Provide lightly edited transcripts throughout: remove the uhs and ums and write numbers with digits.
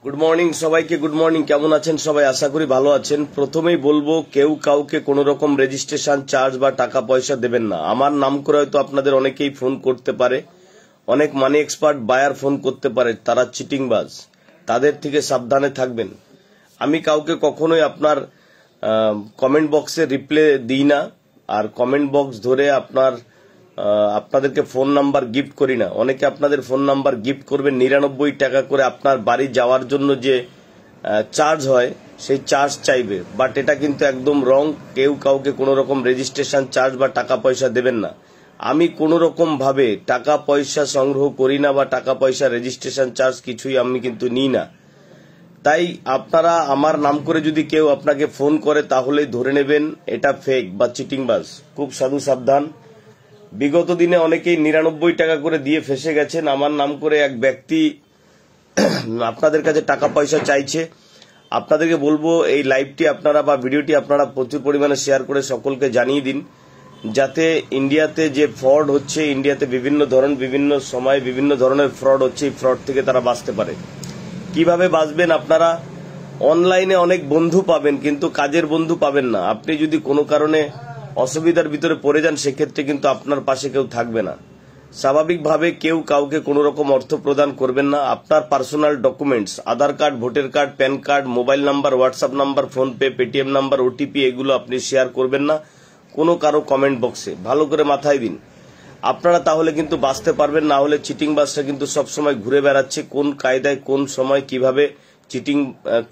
Good morning সবাইকে। Good morning, কেমন আছেন সবাই? আশা করি ভালো আছেন। প্রথমেই বলবো, কেউ কাউকে কোনো রকম রেজিস্ট্রেশন চার্জ বা টাকা পয়সা দেবেন না। আমার নাম করে হয়তো আপনাদের অনেকেই ফোন করতে পারে, অনেক মানি এক্সপার্ট বায়ার ফোন করতে পারে, তারা চিটিংবাজ, তাদের থেকে সাবধানে থাকবেন। আমি কাউকে কখনোই আপনার কমেন্ট বক্সে রিপ্লাই দিই না, আর কমেন্ট বক্স ধরে আপনাদেরকে ফোন নাম্বার গিফট করি না। অনেকে আপনাদের ফোন নাম্বার গিফট করবেন 99 টাকা করে, আপনার বাড়ি যাওয়ার জন্য যে চার্জ হয় সেই চার্জ চাইবে, বাট এটা কিন্তু একদম রং। কেউ কাউকে কোনো রকম রেজিস্ট্রেশন চার্জ বা টাকা পয়সা দেবেন না। আমি কোনো রকম ভাবে টাকা পয়সা সংগ্রহ করি না, বা টাকা পয়সা রেজিস্ট্রেশন চার্জ কিছুই আমি কিন্তু নিই না। তাই আপনারা আমার নাম করে যদি কেউ আপনাকে ফোন করে, তাহলে ধরে নেবেন এটা ফেক বা চিটিংবাজ। খুব সাধু সাবধান। বিগত দিনে অনেকেই 99 টাকা করে দিয়ে ফেসে গেছেন। আমার নাম করে এক ব্যক্তি আপনাদের কাছে টাকা পয়সা চাইছে। আপনাদেরকে বলবো, এই লাইভটি আপনারা বা ভিডিওটি আপনারা প্রচুর পরিমাণে শেয়ার করে সকলকে জানিয়ে দিন, যাতে ইন্ডিয়াতে যে ফ্রড হচ্ছে, ইন্ডিয়াতে বিভিন্ন সময় বিভিন্ন ধরনের ফ্রড হচ্ছে, এই ফ্রড থেকে তারা বাঁচতে পারে। কিভাবে বাঁচবেন? আপনারা অনলাইনে অনেক বন্ধু পাবেন, কিন্তু কাজের বন্ধু পাবেন না। আপনি যদি কোনো কারণে অসুবিধার ভিতরে পড়ে যান, সেক্ষেত্রে কিন্তু আপনার পাশে কেউ থাকবে না। স্বাভাবিকভাবে কেউ কাউকে কোনো রকম অর্থ প্রদান করবেন না। আপনার personal documents, Aadhaar card, voter card, PAN card, mobile number, WhatsApp number, PhonePe, Paytm number, OTP, এগুলো আপনি শেয়ার করবেন না কোনো কারো কমেন্ট বক্সে। ভালো করে মাথায় দিন, আপনারা তাহলে কিন্তু বাঁচতে পারবেন। না হলে চিটিংবাজটা কিন্তু সবসময় ঘুরে বেড়াচ্ছে, কোন কায়দায় কোন সময় কিভাবে চিটিং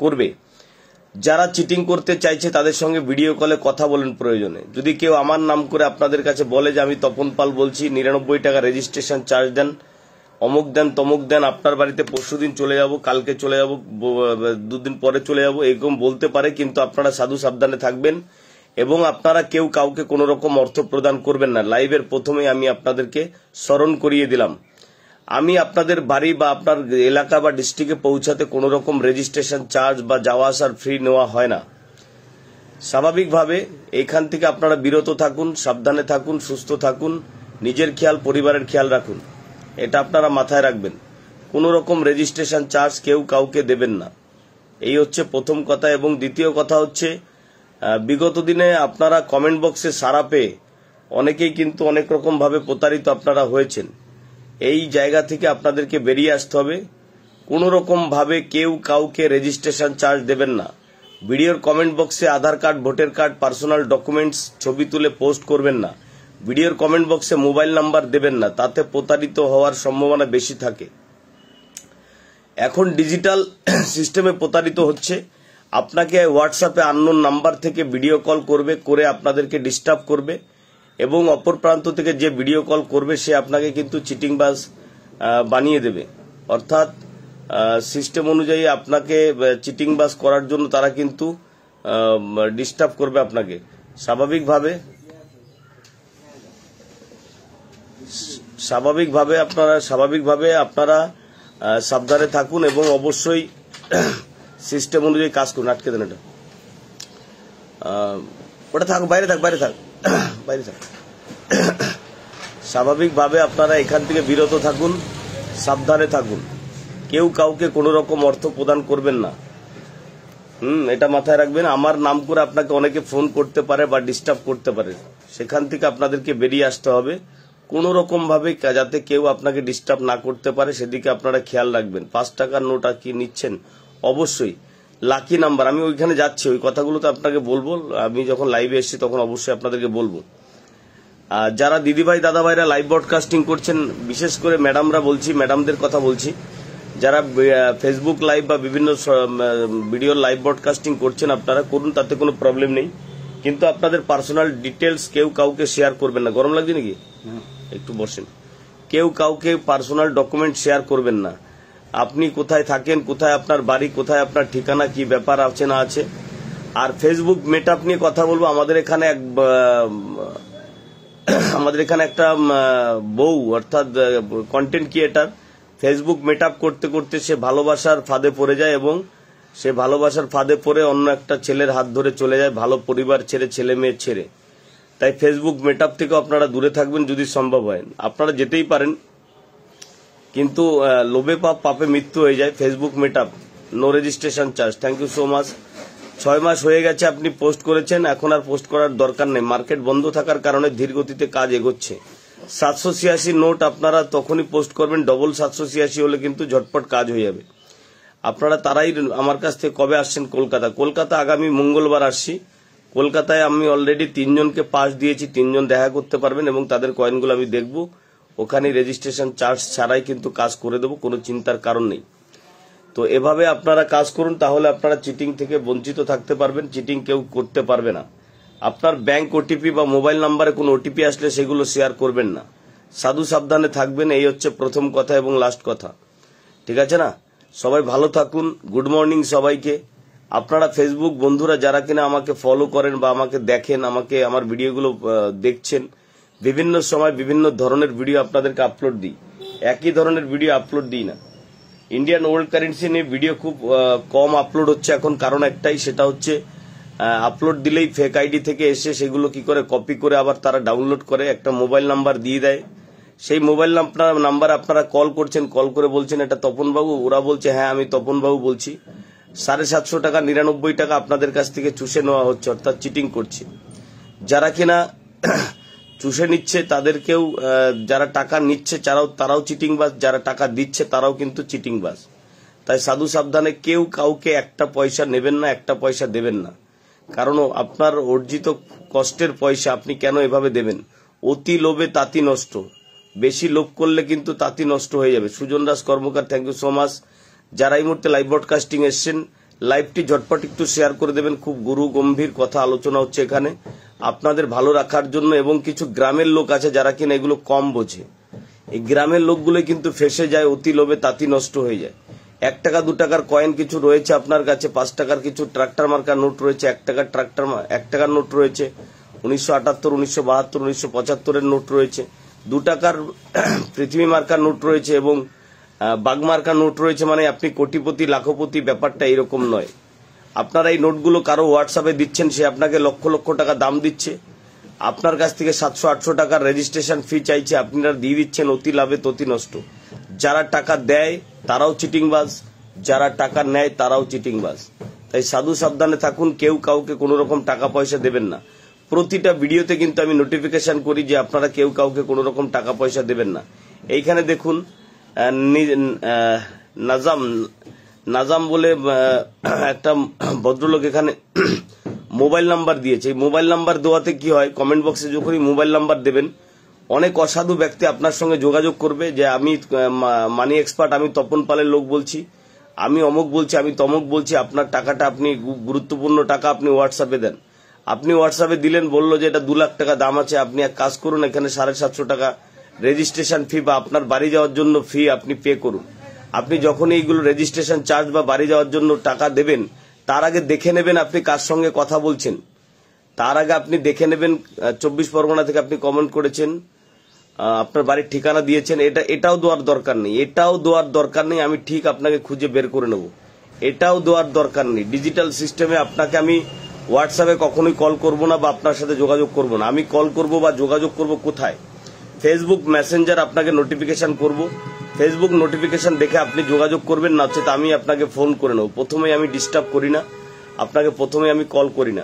করবে। যারা চিটিং করতে চাইছে তাদের সঙ্গে ভিডিও কলে কথা বলেন প্রয়োজনে। যদি কেউ আমার নাম করে আপনাদের কাছে বলে যে আমি তপন পাল বলছি, 99 টাকা রেজিস্ট্রেশন চার্জ দেন, অমুক দেন, তমুক দেন, আপনার বাড়িতে পরশুদিন চলে যাব, কালকে চলে যাব, দুদিন পরে চলে যাব, এরকম বলতে পারে। কিন্তু আপনারা সাধু সাবধানে থাকবেন, এবং আপনারা কেউ কাউকে কোনো রকম অর্থ প্রদান করবেন না। লাইভের প্রথমেই আমি আপনাদেরকে স্মরণ করিয়ে দিলাম, আমি আপনাদের বাড়ি বা আপনার এলাকা বা ডিস্ট্রিক্টে পৌঁছাতে কোনো রকম রেজিস্ট্রেশন চার্জ বা যাওয়া আসার ফ্রি নেওয়া হয় না। স্বাভাবিকভাবে এইখান থেকে আপনারা বিরত থাকুন, সাবধানে থাকুন, সুস্থ থাকুন, নিজের খেয়াল, পরিবারের খেয়াল রাখুন। এটা আপনারা মাথায় রাখবেন। কোনো রকম রেজিস্ট্রেশন চার্জ কেউ কাউকে দেবেন না। এই হচ্ছে প্রথম কথা। এবং দ্বিতীয় কথা হচ্ছে, বিগত দিনে আপনারা কমেন্ট বক্সে সাড়া পেয়ে অনেকেই কিন্তু অনেক রকম ভাবে প্রতারিত আপনারা হয়েছেন। এই জায়গা থেকে আপনাদেরকে বেরিয়ে আসতে হবে। কোনো রকম ভাবে কেউ কাউকে রেজিস্ট্রেশন চার্জ দেবেন না। ভিডিওর কমেন্ট বক্সে Aadhaar card, voter card, personal documents ছবি তুলে পোস্ট করবেন না। ভিডিওর কমেন্ট বক্সে মোবাইল নাম্বার দেবেন না, তাতে প্রতারিত হওয়ার সম্ভাবনা বেশি থাকে। এখন ডিজিটাল সিস্টেমে প্রতারিত হচ্ছে। আপনাকে হোয়াটসঅ্যাপে আননোন নাম্বার থেকে ভিডিও কল করবে, করে আপনাদেরকে ডিস্টার্ব করবে, এবং অপর প্রান্ত থেকে যে ভিডিও কল করবে সে আপনাকে কিন্তু চিটিংবাজ বানিয়ে দেবে। অর্থাৎ সিস্টেম অনুযায়ী আপনাকে চিটিংবাজ করার জন্য তারা কিন্তু ডিস্টার্ব করবে আপনাকে। স্বাভাবিকভাবে আপনারা সাবধানে থাকুন, এবং অবশ্যই সিস্টেম অনুযায়ী কাজ করুন। আটকে দেন এটা, ওটা থাক, বাইরে থাক। স্বাভাবিকভাবে আপনারা এখান থেকে বিরত থাকুন, সাবধানে থাকুন। কেউ কাউকে কোনো রকম অর্থ প্রদান করবেন না। এটা মাথায় রাখবেন। আমার নাম করে আপনাকে অনেকে ফোন করতে পারে বা ডিস্টার্ব করতে পারে, সেখান থেকে আপনাদেরকে বেরিয়ে আসতে হবে। কোনো রকম ভাবে যাতে কেউ আপনাকে ডিস্টার্ব না করতে পারে, সেদিকে আপনারা খেয়াল রাখবেন। 5 টাকার নোট কি নিচ্ছেন, অবশ্যই লাকি নাম্বার, আমি ওইখানে যাচ্ছি, ওই কথাগুলো তো আপনাকে বলবো। আমি যখন লাইভে এসেছি তখন অবশ্যই আপনাদেরকে বলবো। যারা দিদিভাই দাদাভাইরা লাইভ ব্রডকাস্টিং করছেন, বিশেষ করে ম্যাডামরা বলছি, ম্যাডামদের কথা বলছি, যারা ফেসবুক লাইভ বা বিভিন্ন ভিডিও লাইভ ব্রডকাস্টিং করছেন, আপনারা করুন, তাতে কোনো প্রবলেম নেই। কিন্তু আপনাদের পার্সোনাল ডিটেলস কেউ কাউকে শেয়ার করবেন না। গরম লাগছে নাকি? একটু বসেন। কেউ কাউকে পার্সোনাল ডকুমেন্ট শেয়ার করবেন না। আপনি কোথায় থাকেন, কোথায় আপনার বাড়ি, কোথায় আপনার ঠিকানা, কি ব্যাপার আছে না আছে। আর ফেসবুক মেটআপ নিয়ে কথা বলবো। আমাদের এখানে একটা বউ, অর্থাৎ কন্টেন্ট ক্রিয়েটার, ফেসবুক মেটআপ করতে করতে সে ভালোবাসার ফাঁদে পড়ে যায়, এবং সে ভালোবাসার ফাঁদে পড়ে অন্য একটা ছেলের হাত ধরে চলে যায়, ভালো পরিবার ছেড়ে, ছেলে মেয়ে ছেড়ে। তাই ফেসবুক মেটআপ থেকে আপনারা দূরে থাকবেন যদি সম্ভব হয়। আপনারা যেতেই পারেন, কিন্তু লোভে পাপ, পাপে মৃত্যু হয়ে যায়। Facebook meetup no registration charge. Thank you so much. 6 মাস হয়ে গেছে আপনি পোস্ট করেছেন, এখন আর পোস্ট করার দরকার নেই। মার্কেট বন্ধ থাকার কারণে ধীর গতিতে কাজ এগোচ্ছে। 786 নোট আপনারা তখনই পোস্ট করবেন, ডবল 786 হলে কিন্তু ঝটপট কাজ হয়ে যাবে। আপনারা তারাই আমার কাছ থেকে কবে আসছেন? কলকাতা আগামী মঙ্গলবার আসছি। কলকাতায় আমি অলরেডি 3 জনকে পাস দিয়েছি, 3 জন দেখা করতে পারবেন এবং তাদের কয়েনগুলো আমি দেখব। ওখানে রেজিস্ট্রেশন চার্জ ছাড়াই কিন্তু কাজ করে দেবো, কোনো চিন্তার কারণ নেই। তো এভাবে আপনারা কাজ করুন, তাহলে আপনারা চিটিং থেকে বঞ্চিত থাকতে পারবেন। চিটিং কেউ করতে পারবে না। আপনার ব্যাংক ওটিপি বা মোবাইল নাম্বারে কোনো ওটিপি আসলে সেগুলো শেয়ার করবেন না। সাধু সাবধানে থাকবেন, এই হচ্ছে প্রথম কথা এবং লাস্ট কথা। ঠিক আছে না? সবাই ভালো থাকুন। গুড মর্নিং সবাইকে। আপনারা ফেসবুক বন্ধুরা যারা কিনা আমাকে ফলো করেন বা আমাকে দেখেন, আমাকে আমার ভিডিওগুলো দেখছেন, বিভিন্ন সময় বিভিন্ন ধরনের ভিডিও আপনাদেরকে আপলোড দিই, একই ধরনের ভিডিও আপলোড দিই না। ইন্ডিয়ান ওল্ড কারেন্সি নিয়ে ভিডিও খুব কম আপলোড হচ্ছে এখন, কারণ একটাই, সেটা হচ্ছে আপলোড দিলেই ফেক আইডি থেকে এসে সেগুলো কি করে কপি করে আবার তারা ডাউনলোড করে একটা মোবাইল নাম্বার দিয়ে দেয়। সেই মোবাইল নাম্বার আপনারা কল করছেন, কল করে বলছেন এটা তপনবাবু, ওরা বলছে হ্যাঁ আমি তপনবাবু বলছি। 750 টাকা 99 টাকা আপনাদের কাছ থেকে চুষে নেওয়া হচ্ছে, অর্থাৎ চিটিং করছে। যারা কিনা চুষে নিচ্ছে তাদেরকেও, যারা টাকা নিচ্ছে তারাও চিটিংবাজ, যারা টাকা দিচ্ছে তারাও কিন্তু চিটিংবাজ। তাই সাধু সাবধানে কেউ কাউকে একটা পয়সা নেবেন না, একটা পয়সা দেবেন না। কারণ আপনার অর্জিত কষ্টের পয়সা আপনি কেন এভাবে দেবেন? অতি লোভে তাঁতি নষ্ট। বেশি লোভ করলে কিন্তু তাঁতি নষ্ট হয়ে যাবে। Sujan Das Karmakar, thank you so much. যারা এই মুহূর্তে লাইভ ব্রডকাস্টিং এসছেন, লাইভটি ঝটপট একটু শেয়ার করে দেবেন। খুব গুরু গম্ভীর কথা আলোচনা হচ্ছে এখানে আপনাদের ভালো রাখার জন্য। এবং কিছু গ্রামের লোক আছে যারা কিনা এগুলো কম বোঝে। এই গ্রামের লোকগুলো কিন্তু ফেসে যায়, অতি লোভে তাঁতি নষ্ট হয়ে যায়। 1 টাকা 2 টাকার কয়েন কিছু রয়েছে আপনার কাছে, 5 টাকার কিছু ট্রাক্টর মার্কার নোট রয়েছে, 1 টাকার নোট রয়েছে, 1978, 1972, 1975 নোট রয়েছে, 2 টাকার পৃথিবী মার্কার নোট রয়েছে এবং বাঘ মার্কার নোট রয়েছে। মানে আপনি কোটিপতি লাখপতি, ব্যাপারটা এরকম নয়। আপনারা এই নোটগুলো কারো হোয়াটসঅ্যাপে দিচ্ছেন, সে আপনাকে লক্ষ লক্ষ টাকা দাম দিচ্ছে, আপনার কাছ থেকে 700-800 টাকার রেজিস্ট্রেশন ফি চাইছে, আপনারা দিয়ে দিচ্ছেন। অতি লাভে ততি নষ্ট। যারা টাকা দেয় তারাও চিটিংবাজ, যারা টাকা নেয় তারাও চিটিংবাজ। তাই সাধু সাবধানে থাকুন, কেউ কাউকে কোনো রকম টাকা পয়সা দেবেন না। প্রতিটা ভিডিওতে কিন্তু আমি নোটিফিকেশন করি যে আপনারা কেউ কাউকে কোনো রকম টাকা পয়সা দেবেন না। এইখানে দেখুন নাজাম বলে একটা ভদ্রলোক এখানে মোবাইল নাম্বার দিয়েছে। এই মোবাইল নাম্বার দেওয়াতে কি হয়, কমেন্ট বক্সে যখনই মোবাইল নাম্বার দেবেন অনেক অসাধু ব্যক্তি আপনার সঙ্গে যোগাযোগ করবে যে আমি মানি এক্সপার্ট, আমি তপন পালের লোক বলছি, আমি অমুক বলছি, আমি তমুক বলছি, আপনার টাকাটা আপনি গুরুত্বপূর্ণ টাকা আপনি হোয়াটসঅ্যাপে দেন। আপনি হোয়াটসঅ্যাপে দিলেন, বললো যে এটা 2 লাখ টাকা দাম আছে, আপনি এক কাজ করুন এখানে 750 টাকা রেজিস্ট্রেশন ফি বা আপনার বাড়ি যাওয়ার জন্য ফি আপনি পে করুন। আপনি যখন এইগুলো রেজিস্ট্রেশন চার্জ বা বাড়ি যাওয়ার জন্য টাকা দেবেন, তার আগে দেখে নেবেন আপনি কার সঙ্গে কথা বলছেন। তার আগে আপনি দেখে নেবেন 24 পরগনা থেকে আপনি কমেন্ট করেছেন, আপনার বাড়ির ঠিকানা দিয়েছেন, এটাও দেওয়ার দরকার নেই, এটাও দেওয়ার দরকার নেই। আমি ঠিক আপনাকে খুঁজে বের করে নেব, এটাও দেওয়ার দরকার নেই। ডিজিটাল সিস্টেমে আপনাকে আমি হোয়াটসঅ্যাপে কখনোই কল করব না বা আপনার সাথে যোগাযোগ করব না। আমি কল করব বা যোগাযোগ করব কোথায়? ফেসবুক মেসেঞ্জার আপনাকে নোটিফিকেশন করব, ফেসবুক নোটিফিকেশন দেখে আপনি যোগাযোগ করবেন, না হচ্ছে আমি আপনাকে ফোন করে নেব। প্রথমেই আমি ডিস্টার্ব করি না আপনাকে, প্রথমেই আমি কল করি না।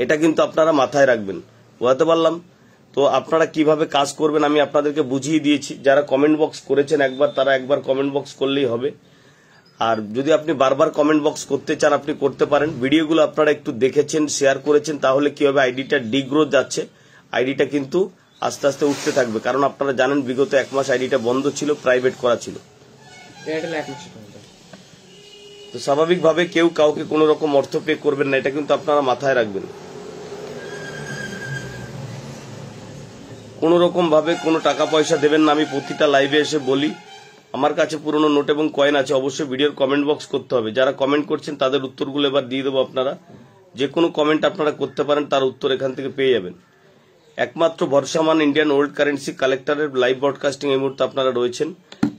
এটা কিন্তু আপনারা মাথায় রাখবেন। বুঝতে পারলাম তো? আপনারা কিভাবে কাজ করবেন আমি আপনাদেরকে বুঝিয়ে দিয়েছি। যারা কমেন্ট বক্স করেছেন একবার, তারা একবার কমেন্ট বক্স করলেই হবে। আর যদি আপনি বারবার কমেন্ট বক্স করতে চান আপনি করতে পারেন। ভিডিওগুলো আপনারা একটু দেখেছেন, শেয়ার করেছেন, তাহলে কি হবে, আইডিটা ডিগ্রোথ যাচ্ছে, আইডিটা কিন্তু আস্তে আস্তে উঠতে থাকবে। কারণ আপনারা জানেন বিগত 1 মাস আইডিটা বন্ধ ছিল, প্রাইভেট করা ছিল। তো স্বাভাবিকভাবে কেউ কাউকে কোনো রকম অর্থ পে করবেন না, এটা কিন্তু আপনারা মাথায় রাখবেন। কোন রকম ভাবে কোনো টাকা পয়সা দেবেন না। আমি প্রতিটা লাইভে এসে বলি, আমার কাছে পুরনো নোট এবং কয়েন আছে, অবশ্যই ভিডিওর কমেন্ট বক্স করতে হবে। যারা কমেন্ট করছেন তাদের উত্তরগুলো এবার দিয়ে দেবো। আপনারা যে কোনো কমেন্ট আপনারা করতে পারেন, তার উত্তর এখান থেকে পেয়ে যাবেন। একমাত্র ভরসামান ইন্ডিয়ান ওল্ড কারেন্সি কালেক্টরের লাইভ ব্রডকাস্টিং এই মুহূর্তে আপনারা রয়েছেন।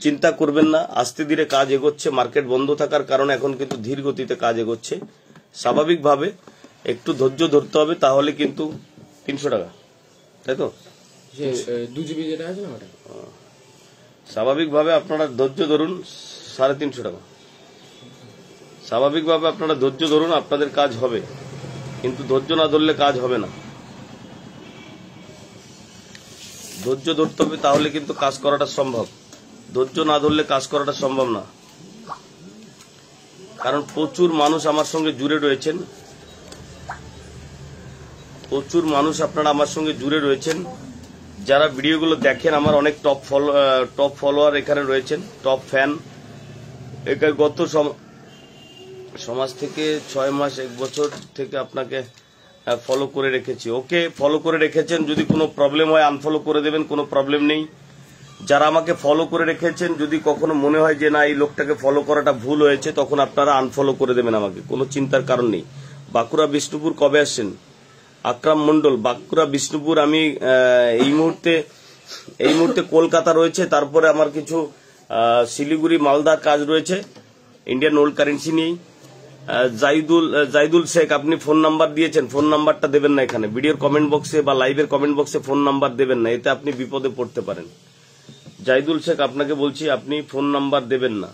চিন্তা করবেন না, আস্তে ধীরে কাজ এগোচ্ছে। মার্কেট বন্ধ থাকার কারণে এখন কিন্তু ধীর গতিতে কাজ এগোচ্ছে। স্বাভাবিকভাবে একটু ধৈর্য ধরতে হবে, তাহলে কিন্তু 300 টাকা, তাই তো? 2 GB যেটা আছে না ওটা। স্বাভাবিকভাবে আপনারা ধৈর্য ধরুন, 350 টাকা। স্বাভাবিকভাবে আপনারা ধৈর্য ধরুন, আপনাদের কাজ হবে, কিন্তু ধৈর্য না ধরলে কাজ হবে না। ধৈর্য ধরতে হবে, তাহলে কিন্তু কাজ করাটা সম্ভব। ধৈর্য না ধরলে কাজ করাটা সম্ভব না। কারণ প্রচুর মানুষ আমার সঙ্গে জুড়ে রয়েছেন, প্রচুর মানুষ আপনারা আমার সঙ্গে জুড়ে রয়েছেন, যারা ভিডিওগুলো দেখেন। আমার অনেক টপ ফলোয়ার এখানে রয়েছেন, টপ ফ্যান। এখানে গত সমাজ থেকে 6 মাস 1 বছর থেকে আপনাকে ফলো করে রেখেছি। ওকে, ফলো করে রেখেছেন, যদি কোনো প্রবলেম হয় আনফলো করে দেবেন, কোনো প্রবলেম নেই। যারা আমাকে ফলো করে রেখেছেন, যদি কখনো মনে হয় যে না এই লোকটাকে ফলো করাটা ভুল হয়েছে, তখন আপনারা আনফলো করে দেবেন আমাকে, কোনো চিন্তার কারণ নেই। বাঁকুড়া বিষ্ণুপুর কবে আসছেন? আকরাম মন্ডল, বাঁকুড়া বিষ্ণুপুর। আমি এই মুহূর্তে কলকাতা রয়েছে, তারপরে আমার কিছু শিলিগুড়ি মালদার কাজ রয়েছে ইন্ডিয়ান ওল্ড কারেন্সি নিয়েই। জাইদুল শেখ, আপনি ফোন নাম্বার দিয়েছেন, ফোন নাম্বারটা দেবেন না এখানে ভিডিওর কমেন্ট বক্সে বা লাইভের কমেন্ট বক্সে ফোন নাম্বার দেবেন না, এতে আপনি বিপদে পড়তে পারেন। জাইদুল শেখ, আপনাকে বলছি আপনি ফোন নাম্বার দেবেন না,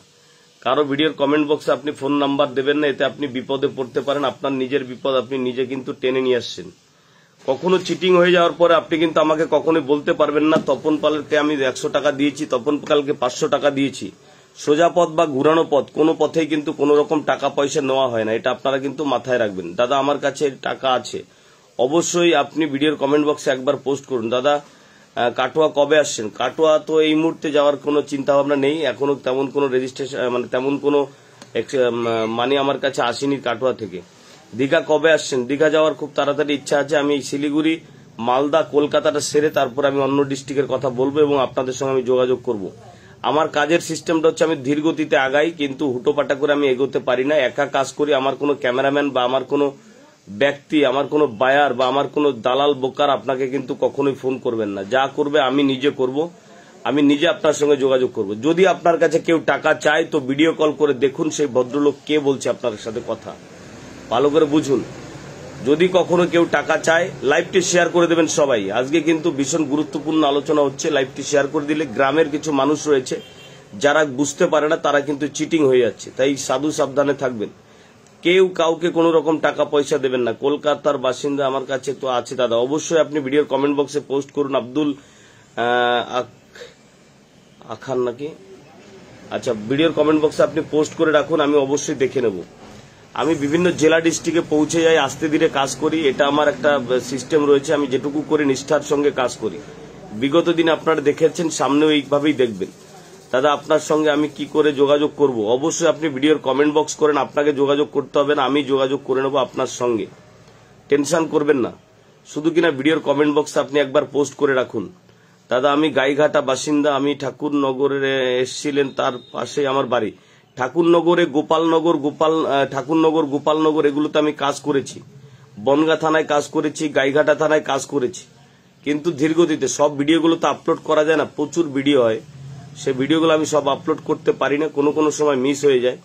কারো ভিডিওর কমেন্ট বক্সে আপনি ফোন নাম্বার দেবেন না, এতে আপনি বিপদে পড়তে পারেন। আপনার নিজের বিপদ আপনি নিজে কিন্তু টেনে নিয়ে আসছেন। কখনো চিটিং হয়ে যাওয়ার পরে আপনি কিন্তু আমাকে কখনোই বলতে পারবেন না তপন পালকে আমি 100 টাকা দিয়েছি, তপন পালকে 500 টাকা দিয়েছি। সোজা পথ বা ঘুরানো পথ, কোনো পথেই কিন্তু কোনো রকম টাকা পয়সা নেওয়া হয় না, এটা আপনারা কিন্তু মাথায় রাখবেন। দাদা আমার কাছে টাকা আছে, অবশ্যই আপনি ভিডিওর কমেন্ট বক্সে একবার পোস্ট করুন। দাদা কাটোয়া কবে আসছেন? কাটোয়া তো এই মুহূর্তে যাওয়ার কোনো চিন্তা ভাবনা নেই, এখনো তেমন কোনো রেজিস্ট্রেশন মানে তেমন কোনো মানি আমার কাছে আসেনি কাটোয়া থেকে। দীঘা কবে আসছেন? দীঘা যাওয়ার খুব তাড়াতাড়ি ইচ্ছা আছে। আমি শিলিগুড়ি, মালদা, কলকাতাটা সেরে তারপর আমি অন্য ডিস্ট্রিক্টের কথা বলবো এবং আপনাদের সঙ্গে আমি যোগাযোগ করব। আমার কাজের সিস্টেমটা হচ্ছে আমি ধীর গতিতে আগাই, কিন্তু হুটোপাটা করে আমি এগোতে পারি না। একা কাজ করি, আমার কোনো ক্যামেরাম্যান বা আমার কোনো ব্যক্তি, আমার কোনো বায়ার বা আমার কোনো দালাল বোকার আপনাকে কিন্তু কখনোই ফোন করবেন না। যা করবে আমি নিজে করব, আমি নিজে আপনার সঙ্গে যোগাযোগ করব। যদি আপনার কাছে কেউ টাকা চায় তো ভিডিও কল করে দেখুন সেই ভদ্রলোক কে বলছে আপনার সাথে কথা, ভালো করে বুঝুন। যদি কখনো কেউ টাকা চায় লাইভটি শেয়ার করে দেবেন সবাই। আজকে কিন্তু ভীষণ গুরুত্বপূর্ণ আলোচনা হচ্ছে, লাইভটি শেয়ার করে দিলে গ্রামের কিছু মানুষ রয়েছে যারা বুঝতে পারে না, তারা কিন্তু চিটিং হয়ে যাচ্ছে, তাই সাধু সাবধানে থাকবেন। কেউ কাউকে কোনো রকম টাকা পয়সা দেবেন না। কলকাতার বাসিন্দা আমার কাছে তো আছে দাদা, অবশ্যই আপনি ভিডিওর কমেন্ট বক্সে পোস্ট করুন। আব্দুল আখান নাকি, আচ্ছা, ভিডিওর কমেন্ট বক্সে আপনি পোস্ট করে রাখুন, আমি অবশ্যই দেখে নেব। আমি বিভিন্ন জেলা ডিস্ট্রিক্টে পৌঁছে যাই, আস্তে ধীরে কাজ করি, এটা আমার একটা সিস্টেম রয়েছে। আমি যেটুকু করি নিষ্ঠার সঙ্গে কাজ করি। বিগত দিনে আপনারা দেখেছেন, সামনেও এইভাবেই দেখবেন। দাদা আপনার সঙ্গে আমি কি করে যোগাযোগ করব? অবশ্যই আপনি ভিডিওর কমেন্ট বক্স করেন, আপনাকে যোগাযোগ করতে হবে না, আমি যোগাযোগ করে নেব আপনার সঙ্গে, টেনশন করবেন না। শুধু কিনা ভিডিওর কমেন্ট বক্সে আপনি একবার পোস্ট করে রাখুন। দাদা আমি গাইঘাটা বাসিন্দা, আমি ঠাকুরনগরে এসেছিলেন, তার পাশে আমার বাড়ি। ঠাকুরনগরে গোপালনগর এগুলোতে আমি কাজ করেছি, বনগা থানায় কাজ করেছি, গাইঘাটা থানায় কাজ করেছি, কিন্তু ধীরগতিতে সব ভিডিওগুলো তো আপলোড করা যায় না, প্রচুর ভিডিও হয়, সেই ভিডিওগুলো আমি সব আপলোড করতে পারি না, কোনো সময় মিস হয়ে যায়।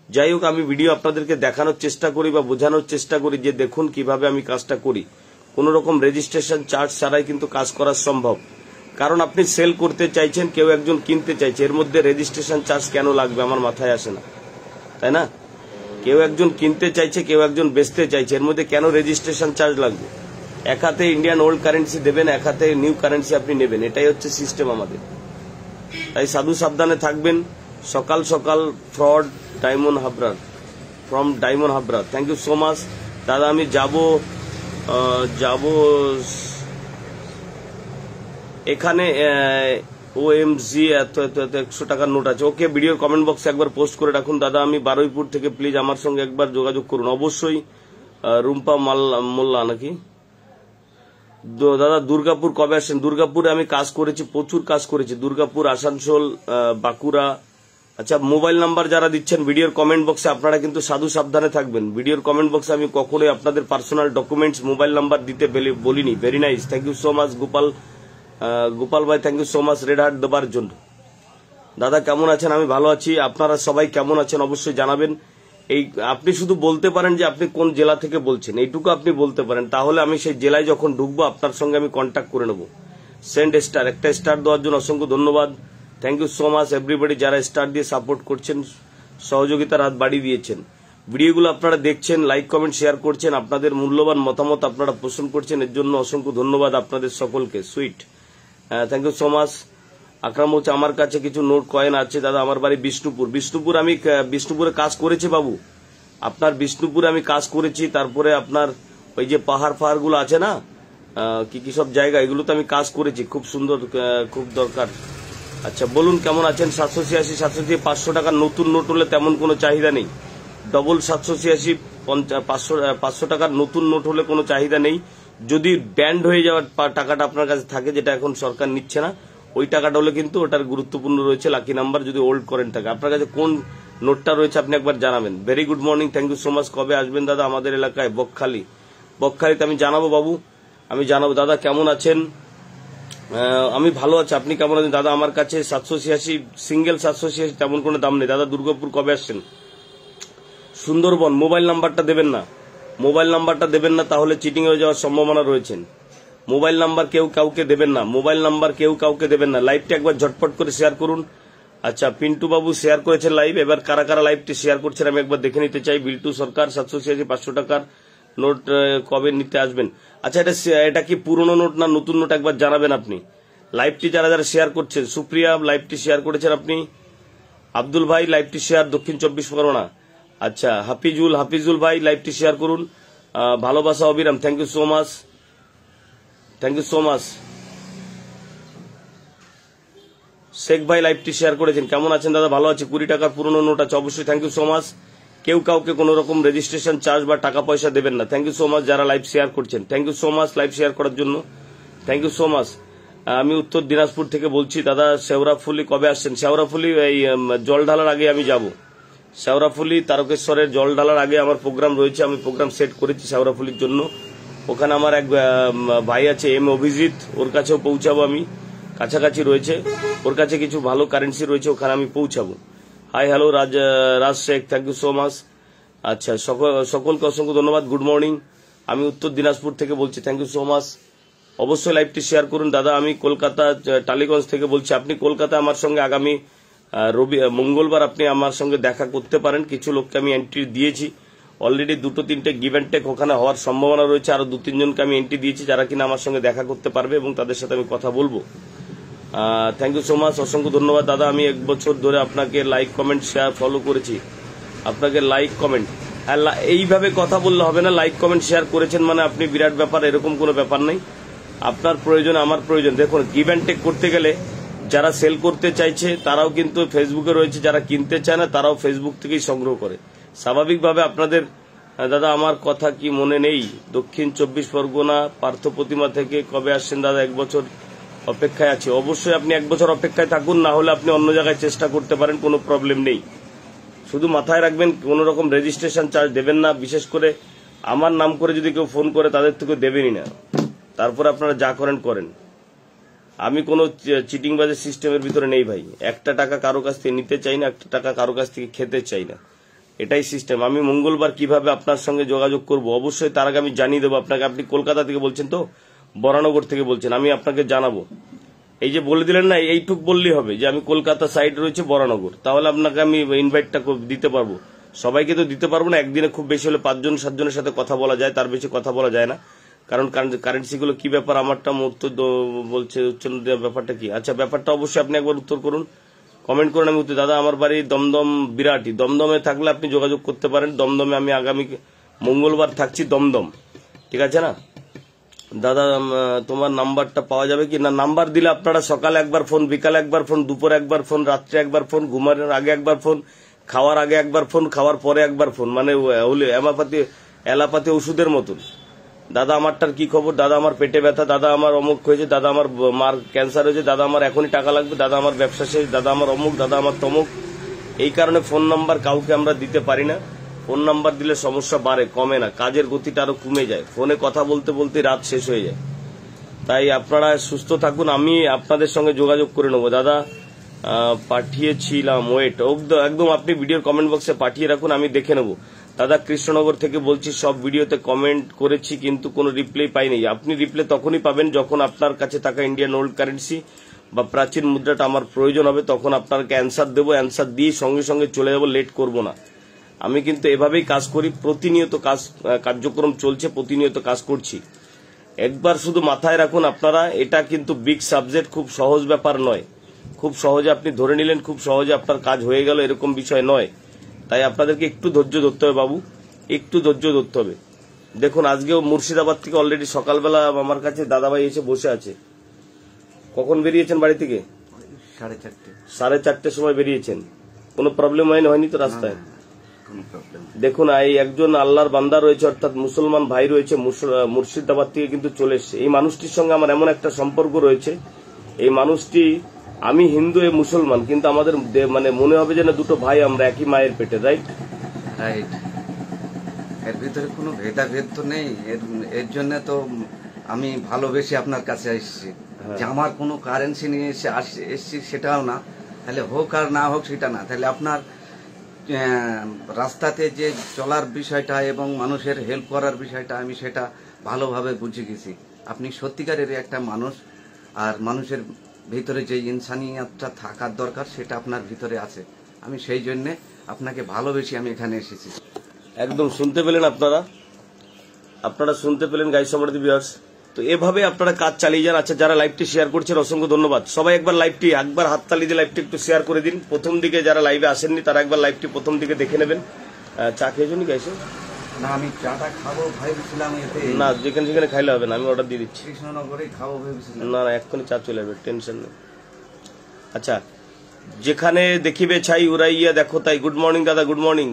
যাই হোক, আমি ভিডিও আপনাদেরকে দেখানোর চেষ্টা করি বা বোঝানোর চেষ্টা করি যে দেখুন কিভাবে আমি কাজটা করি। কোন রকম রেজিস্ট্রেশন চার্জ ছাড়াই কিন্তু কাজ করা সম্ভব। কারণ আপনি সেল করতে চাইছেন, কেউ একজন কিনতে চাইছে, এর মধ্যে রেজিস্ট্রেশন চার্জ কেন লাগবে আমার মাথায় আসে না, তাই না? কেউ একজন কিনতে চাইছে, কেউ একজন বেচতে চাইছে, এর মধ্যে কেন রেজিস্ট্রেশন চার্জ লাগবে? এক হাতে ইন্ডিয়ান ওল্ড কারেন্সি দেবেন, এক হাতে নিউ কারেন্সি আপনি নেবেন, এটাই হচ্ছে সিস্টেম আমাদের। তাই সাধু সাবধানে থাকবেন। সকাল সকাল ফ্রড ডায়মন্ড হাবরার, ফ্রম ডায়মন্ড হাবরার, থ্যাংক ইউ সো মাচ। দাদা আমি যাব এখানে OMG এত 100 টাকার নোট আছে। ওকে, ভিডিওর কমেন্ট বক্সে একবার পোস্ট করে রাখুন। দাদা আমি বারুইপুর থেকে, প্লিজ আমার সঙ্গে একবার যোগাযোগ করুন অবশ্যই। রুম্পা মোল্লা নাকি? দাদা দুর্গাপুর কবে আসেন? দুর্গাপুরে আমি কাজ করেছি, প্রচুর কাজ করেছি, দুর্গাপুর, আসানসোল, বাঁকুড়া। আচ্ছা, মোবাইল নাম্বার যারা দিচ্ছেন ভিডিওর কমেন্ট বক্সে আপনারা কিন্তু সাধু সাবধানে থাকবেন। ভিডিওর কমেন্ট বক্সে আমি কখনোই আপনাদের পার্সোনাল ডকুমেন্টস, মোবাইল নাম্বার দিতে বলিনি। Very nice, thank you so much Gopal ভাই, thank you so much red heart দেবার জন্য। দাদা কেমন আছেন? আমি ভালো আছি, আপনারা সবাই কেমন আছেন অবশ্যই জানাবেন। এই আপনি শুধু বলতে পারেন যে আপনি কোন জেলা থেকে বলছেন, এইটুকু আপনি বলতে পারেন, তাহলে আমি সেই জেলায় যখন ঢুকবো আপনার সঙ্গে আমি কন্ট্যাক্ট করে নেব। সেন্ড স্টার, একটা স্টার দেওয়ার জন্য অসংখ্য ধন্যবাদ। Thank you so much everybody যারা স্টার দিয়ে সাপোর্ট করছেন, সহযোগিতার হাত বাড়িয়ে দিয়েছেন। ভিডিওগুলো আপনারা দেখছেন, লাইক কমেন্ট শেয়ার করছেন, আপনাদের মূল্যবান মতামত আপনারা পোষণ করছেন, এর জন্য অসংখ্য ধন্যবাদ আপনাদের সকলকে। Sweet, thank you so much. Akram বলছে আমার কাছে কিছু নোট কয়েন আছে দাদা, আমার বাড়ি বিষ্ণুপুর। আমি বিষ্ণুপুরে কাজ করেছি বাবু, আপনার বিষ্ণুপুরে আমি কাজ করেছি। তারপরে আপনার ওই যে পাহাড় গুলো আছে না, কি কি সব জায়গা, এগুলোতে আমি কাজ করেছি, খুব সুন্দর, খুব দরকার। আচ্ছা বলুন কেমন আছেন? 786 786 500 টাকার নতুন নোট হলে তেমন কোনো চাহিদা নেই। ডবল 786 500 টাকার নতুন নোট হলে কোনো চাহিদা নেই। যদি ব্যান্ড হয়ে যাওয়ার টাকাটা আপনার কাছে থাকে, যেটা এখন সরকার নিচ্ছে না, ওই টাকাটা হলে কিন্তু ওটার গুরুত্বপূর্ণ রয়েছে লাকি নাম্বার, যদি ওল্ড করেন থাকে। আপনার কাছে কোন নোটটা রয়েছে আপনি একবার জানাবেন। Very good morning, thank you so much. কবে আসবেন দাদা আমাদের এলাকায়? বকখালিতে আমি জানাবো বাবু, আমি জানাবো। দাদা কেমন আছেন? আমি ভালো আছি, আপনি কেমন আছেন? দাদা আমার কাছে 786 সিঙ্গেল 786 তেমন কোনো দাম নেই। দাদা দুর্গাপুর কবে আসছেন? সুন্দরবন মোবাইল নাম্বারটা দেবেন না, মোবাইল নাম্বারটা দেবেন না, তাহলে চিটিং হয়ে যাওয়ার সম্ভাবনা রয়েছেন। মোবাইল নাম্বার কেউ কাউকে দেবেন না, মোবাইল নাম্বার কেউ কাউকে দেবেন না। লাইভটা একবার ঝটপট করে শেয়ার করুন। আচ্ছা পিন্টু বাবু শেয়ার করেছেন লাইভ, এবার কারা কারা লাইভটি শেয়ার করছেন আমি একবার দেখে নিতে চাই। বিল্টু সরকার 786 500 টাকার নোট কবে নিতে আসবেন? আচ্ছা এটা কি পুরনো নোট না নতুন নোট একবার জানাবেন আপনি। লাইভটি যারা যারা শেয়ার করছেন, সুপ্রিয়া লাইভটি শেয়ার করেছেন আপনি, আব্দুল ভাই লাইভটি শেয়ার দক্ষিণ 24 পরগনা। আচ্ছা হাফিজুল ভাই লাইভটি শেয়ার করুন। ভালোবাসা অবিরাম, thank you so much, thank you so much. Sheikh ভাই লাইভটি শেয়ার করেছেন, কেমন আছেন দাদা? ভালো আছে। 20 টাকার পুরনো নোট আছে অবশ্যই, থ্যাংক ইউ সো মাচ। কেউ কাউকে কোন রকম রেজিস্ট্রেশন চার্জ বা টাকা পয়সা দেবেন না। থ্যাংক ইউ সো মাচ যারা লাইভ শেয়ার করছেন, thank you so much live share করার জন্য, থ্যাংক ইউ সো মাচ। আমি উত্তর দিনাজপুর থেকে বলছি দাদা। শেওড়াফুলি কবে আসছেন? শেওড়াফুলি এই জল ঢালার আগে আমি যাব। শেওড়াফুলি তারকেশ্বরের জল ঢালার আগে আমার প্রোগ্রাম রয়েছে, আমি প্রোগ্রাম সেট করেছি শেওড়াফুলির জন্য। ওখানে আমার এক ভাই আছে এম অভিজিৎ, ওর কাছেও পৌঁছাবো আমি, কাছাকাছি রয়েছে, ওর কাছে কিছু ভালো কারেন্সি রয়েছে, ওখানে আমি পৌঁছাবো। Hi hello Raj Sheikh, thank you so much. আচ্ছা সকলকে অসংখ্য ধন্যবাদ, গুড মর্নিং। আমি উত্তর দিনাজপুর থেকে বলছি, থ্যাংক ইউ সো মাচ। অবশ্যই লাইভটি শেয়ার করুন। দাদা আমি কলকাতা টালিগঞ্জ থেকে বলছি, আপনি কলকাতা আমার সঙ্গে আগামী মঙ্গলবার আপনি আমার সঙ্গে দেখা করতে পারেন। কিছু লোককে আমি এন্ট্রি দিয়েছি অলরেডি, 2-3টে গিভ অ্যান্ড টেক ওখানে হওয়ার সম্ভাবনা রয়েছে। আরো 2-3 জনকে আমি এন্ট্রি দিয়েছি যারা কিনা আমার সঙ্গে দেখা করতে পারবে এবং তাদের সাথে আমি কথা বলবো। থ্যাংক ইউ সো মাচ, অসংখ্য ধন্যবাদ দাদা। আমি 1 বছর ধরে আপনাকে লাইক কমেন্ট শেয়ার ফলো করেছি, আপনাকে লাইক কমেন্ট, এইভাবে কথা বললে হবে না। লাইক কমেন্ট শেয়ার করেছেন মানে আপনি বিরাট ব্যাপার, এরকম কোনো ব্যাপার নেই। আপনার প্রয়োজন আমার প্রয়োজন। দেখুন গিভ অ্যান্ড টেক করতে গেলে যারা সেল করতে চাইছে তারাও কিন্তু ফেসবুকে রয়েছে, যারা কিনতে চায় না তারাও ফেসবুক থেকেই সংগ্রহ করে। স্বাভাবিকভাবে আপনাদের দাদা আমার কথা কি মনে নেই? দক্ষিণ 24 পরগনা পার্থ প্রতিমা থেকে কবে আসছেন দাদা? 1 বছর অপেক্ষায় আছি। অবশ্যই আপনি 1 বছর অপেক্ষায় থাকুন, না হলে আপনি অন্য জায়গায় চেষ্টা করতে পারেন, কোনো প্রবলেম নেই। শুধু মাথায় রাখবেন কোন রকম রেজিস্ট্রেশন চার্জ দেবেন না, বিশেষ করে আমার নাম করে যদি কেউ ফোন করে তাদের থেকে দেবেনই না। তারপরে আপনারা যা করেন করেন। আমি কোনো চিটিংবাজের সিস্টেমের ভিতরে নেই ভাই। 1টা টাকা কারো কাছ থেকে নিতে চাই না, 1টা টাকা কারো কাছ থেকে খেতে চাই না, এটাই সিস্টেম। আমি মঙ্গলবার কিভাবে আপনার সঙ্গে যোগাযোগ করব অবশ্যই তার আগে আমি জানিয়ে দেবো আপনাকে। আপনি কলকাতা থেকে বলছেন তো, বরানগর থেকে বলছেন, আমি আপনাকে জানাবো। এই যে বলে দিলেন না, এইটুক বললেই হবে যে আমি কলকাতা সাইড রয়েছে বরানগর, তাহলে আপনাকে আমি ইনভাইটটা দিতে পারবো। সবাইকে তো দিতে পারবো না, একদিনে খুব বেশি হলে 5-7 জনের সাথে কথা বলা যায়, তার বেশি কথা বলা যায় না। কারণ কারেন্সিগুলো কি ব্যাপার আমারটা উত্তর বলছে, উচ্চারণ দেওয়ার ব্যাপারটা কি। আচ্ছা ব্যাপারটা অবশ্যই আপনি একবার উত্তর করুন, কমেন্ট করুন। আমি উত্তর, দাদা আমার বাড়ি দমদম বিরাটি, দমদমে থাকলে আপনি যোগাযোগ করতে পারেন। দমদমে আমি আগামী মঙ্গলবার থাকছি, দমদম, ঠিক আছে না দাদা? তোমার নাম্বারটা পাওয়া যাবে কি না? নাম্বার দিলে আপনারা সকালে একবার ফোন, বিকালে একবার ফোন, দুপুরে একবার ফোন, রাত্রে একবার ফোন, ঘুমানোর আগে একবার ফোন, খাওয়ার আগে একবার ফোন, খাওয়ার পরে একবার ফোন, মানে অ্যালোপ্যাথি ওষুধের মতন। দাদা আমারটার কি খবর? দাদা আমার পেটে ব্যথা, দাদা আমার অমুক হয়েছে, দাদা আমার মার ক্যান্সার হয়েছে, দাদা আমার এখনই টাকা লাগবে, দাদা আমার ব্যবসা শেষ, দাদা আমার অমুক, দাদা আমার তমুক। এই কারণে ফোন নাম্বার কাউকে আমরা দিতে পারি না। ফোন নাম্বার দিলে সমস্যা বাড়ে, কমে না, কাজের গতিটা আরো কমে যায়। ফোনে কথা বলতে বলতে রাত শেষ হয়ে যায়। তাই আপনারা সুস্থ থাকুন, আমি আপনাদের সঙ্গে যোগাযোগ করে নেবো। দাদা পাঠিয়েছিলাম, ওয়েট, একদম আপনি ভিডিওর কমেন্ট বক্সে পাঠিয়ে রাখুন, আমি দেখে নেবো। দাদা কৃষ্ণনগর থেকে বলছি, সব ভিডিওতে কমেন্ট করেছি কিন্তু কোনো রিপ্লাই পাইনি। আপনি রিপ্লাই তখনই পাবেন যখন আপনার কাছে থাকা ইন্ডিয়ান ওল্ড কারেন্সি বা প্রাচীন মুদ্রাটা আমার প্রয়োজন হবে, তখন আপনাকে অ্যান্সার দেবো। অ্যান্সার দিয়ে সঙ্গে সঙ্গে চলে যাবো, লেট করবো না। আমি কিন্তু এভাবেই কাজ করি, প্রতিনিয়ত কার্যক্রম চলছে, প্রতিনিয়ত কাজ করছি। একবার শুধু মাথায় রাখুন আপনারা, এটা কিন্তু বিগ সাবজেক্ট, খুব সহজ ব্যাপার নয়। খুব সহজে আপনি ধরে নিলেন, খুব সহজে আপনার কাজ হয়ে গেল, এরকম বিষয় নয়। তাই আপনাদেরকে একটু ধৈর্য ধরতে হবে বাবু, একটু ধৈর্য ধরতে হবে। দেখুন আজকেও মুর্শিদাবাদ থেকে অলরেডি সকালবেলা আমার কাছে দাদাভাই এসে বসে আছে। কখন বেরিয়েছেন বাড়ি থেকে? 4:30 সময় বেরিয়েছেন। কোনো প্রবলেম হয়নি তো রাস্তায়? দেখুন এই একজন আল্লাহর বান্দা রয়েছে, অর্থাৎ মুসলমান ভাই রয়েছে, মুর্শিদাবাদ থেকে কিন্তু চলে এসছে। এই মানুষটির সঙ্গে আমার এমন একটা সম্পর্ক রয়েছে, এই মানুষটি, আমি হিন্দু এ মুসলমান, কিন্তু আমাদের মানে মনে হবে যেন দুটো ভাই, আমরা একই মায়ের পেটে। রাইট রাইট, এর ভিতরে কোনো ভেদাভেদ তো নেই। এর জন্য তো আমি ভালোবেসে আপনার কাছে এসেছি, যে আমার কোনো কারেন্সি নিয়ে এসেছি সেটাও না, তাহলে হোক আর না হোক সেটা না, তাহলে আপনার রাস্তাতে যে চলার বিষয়টা এবং মানুষের হেল্প করার বিষয়টা আমি সেটা ভালোভাবে বুঝে গেছি। আপনি সত্যিকারের একটা মানুষ, আর মানুষের ভিতরে যে ইনসানিয়াতটা থাকার দরকার সেটা আপনার ভিতরে আছে। আমি সেই জন্যে আপনাকে ভালোবেসে আমি এখানে এসেছি। একদম শুনতে পেলেন আপনারা শুনতে পেলেন গাইস সম্মানিত ভিউয়ার্স। তো এভাবে আপনারা কাজ চালিয়ে যান। আচ্ছা, যারা লাইভটি শেয়ার করছেন অসংখ্য ধন্যবাদ। সবাই একবার লাইভটি একবার হাততালি দিয়ে লাইভটি একটু শেয়ার করে দিন। প্রথম দিকে যারা লাইভে আসেননি তারা একবার লাইভটি প্রথম দিকে দেখে নেবেন। চা খেয়েছেন গাইস? না, আমি চাটা খাবো ভেবেছিলাম, না যেখানে যেখানে খাইলে হবে না, আমি অর্ডার দিয়ে দিচ্ছি। কৃষ্ণনগরে খাবো ভেবেছিলাম। না এক্ষুনি চা চলে আসবে, টেনশন নেই। আচ্ছা, যেখানে দেখিবে ছাই উড়াইয়া দেখো তাই। গুড মর্নিং দাদা, গুড মর্নিং।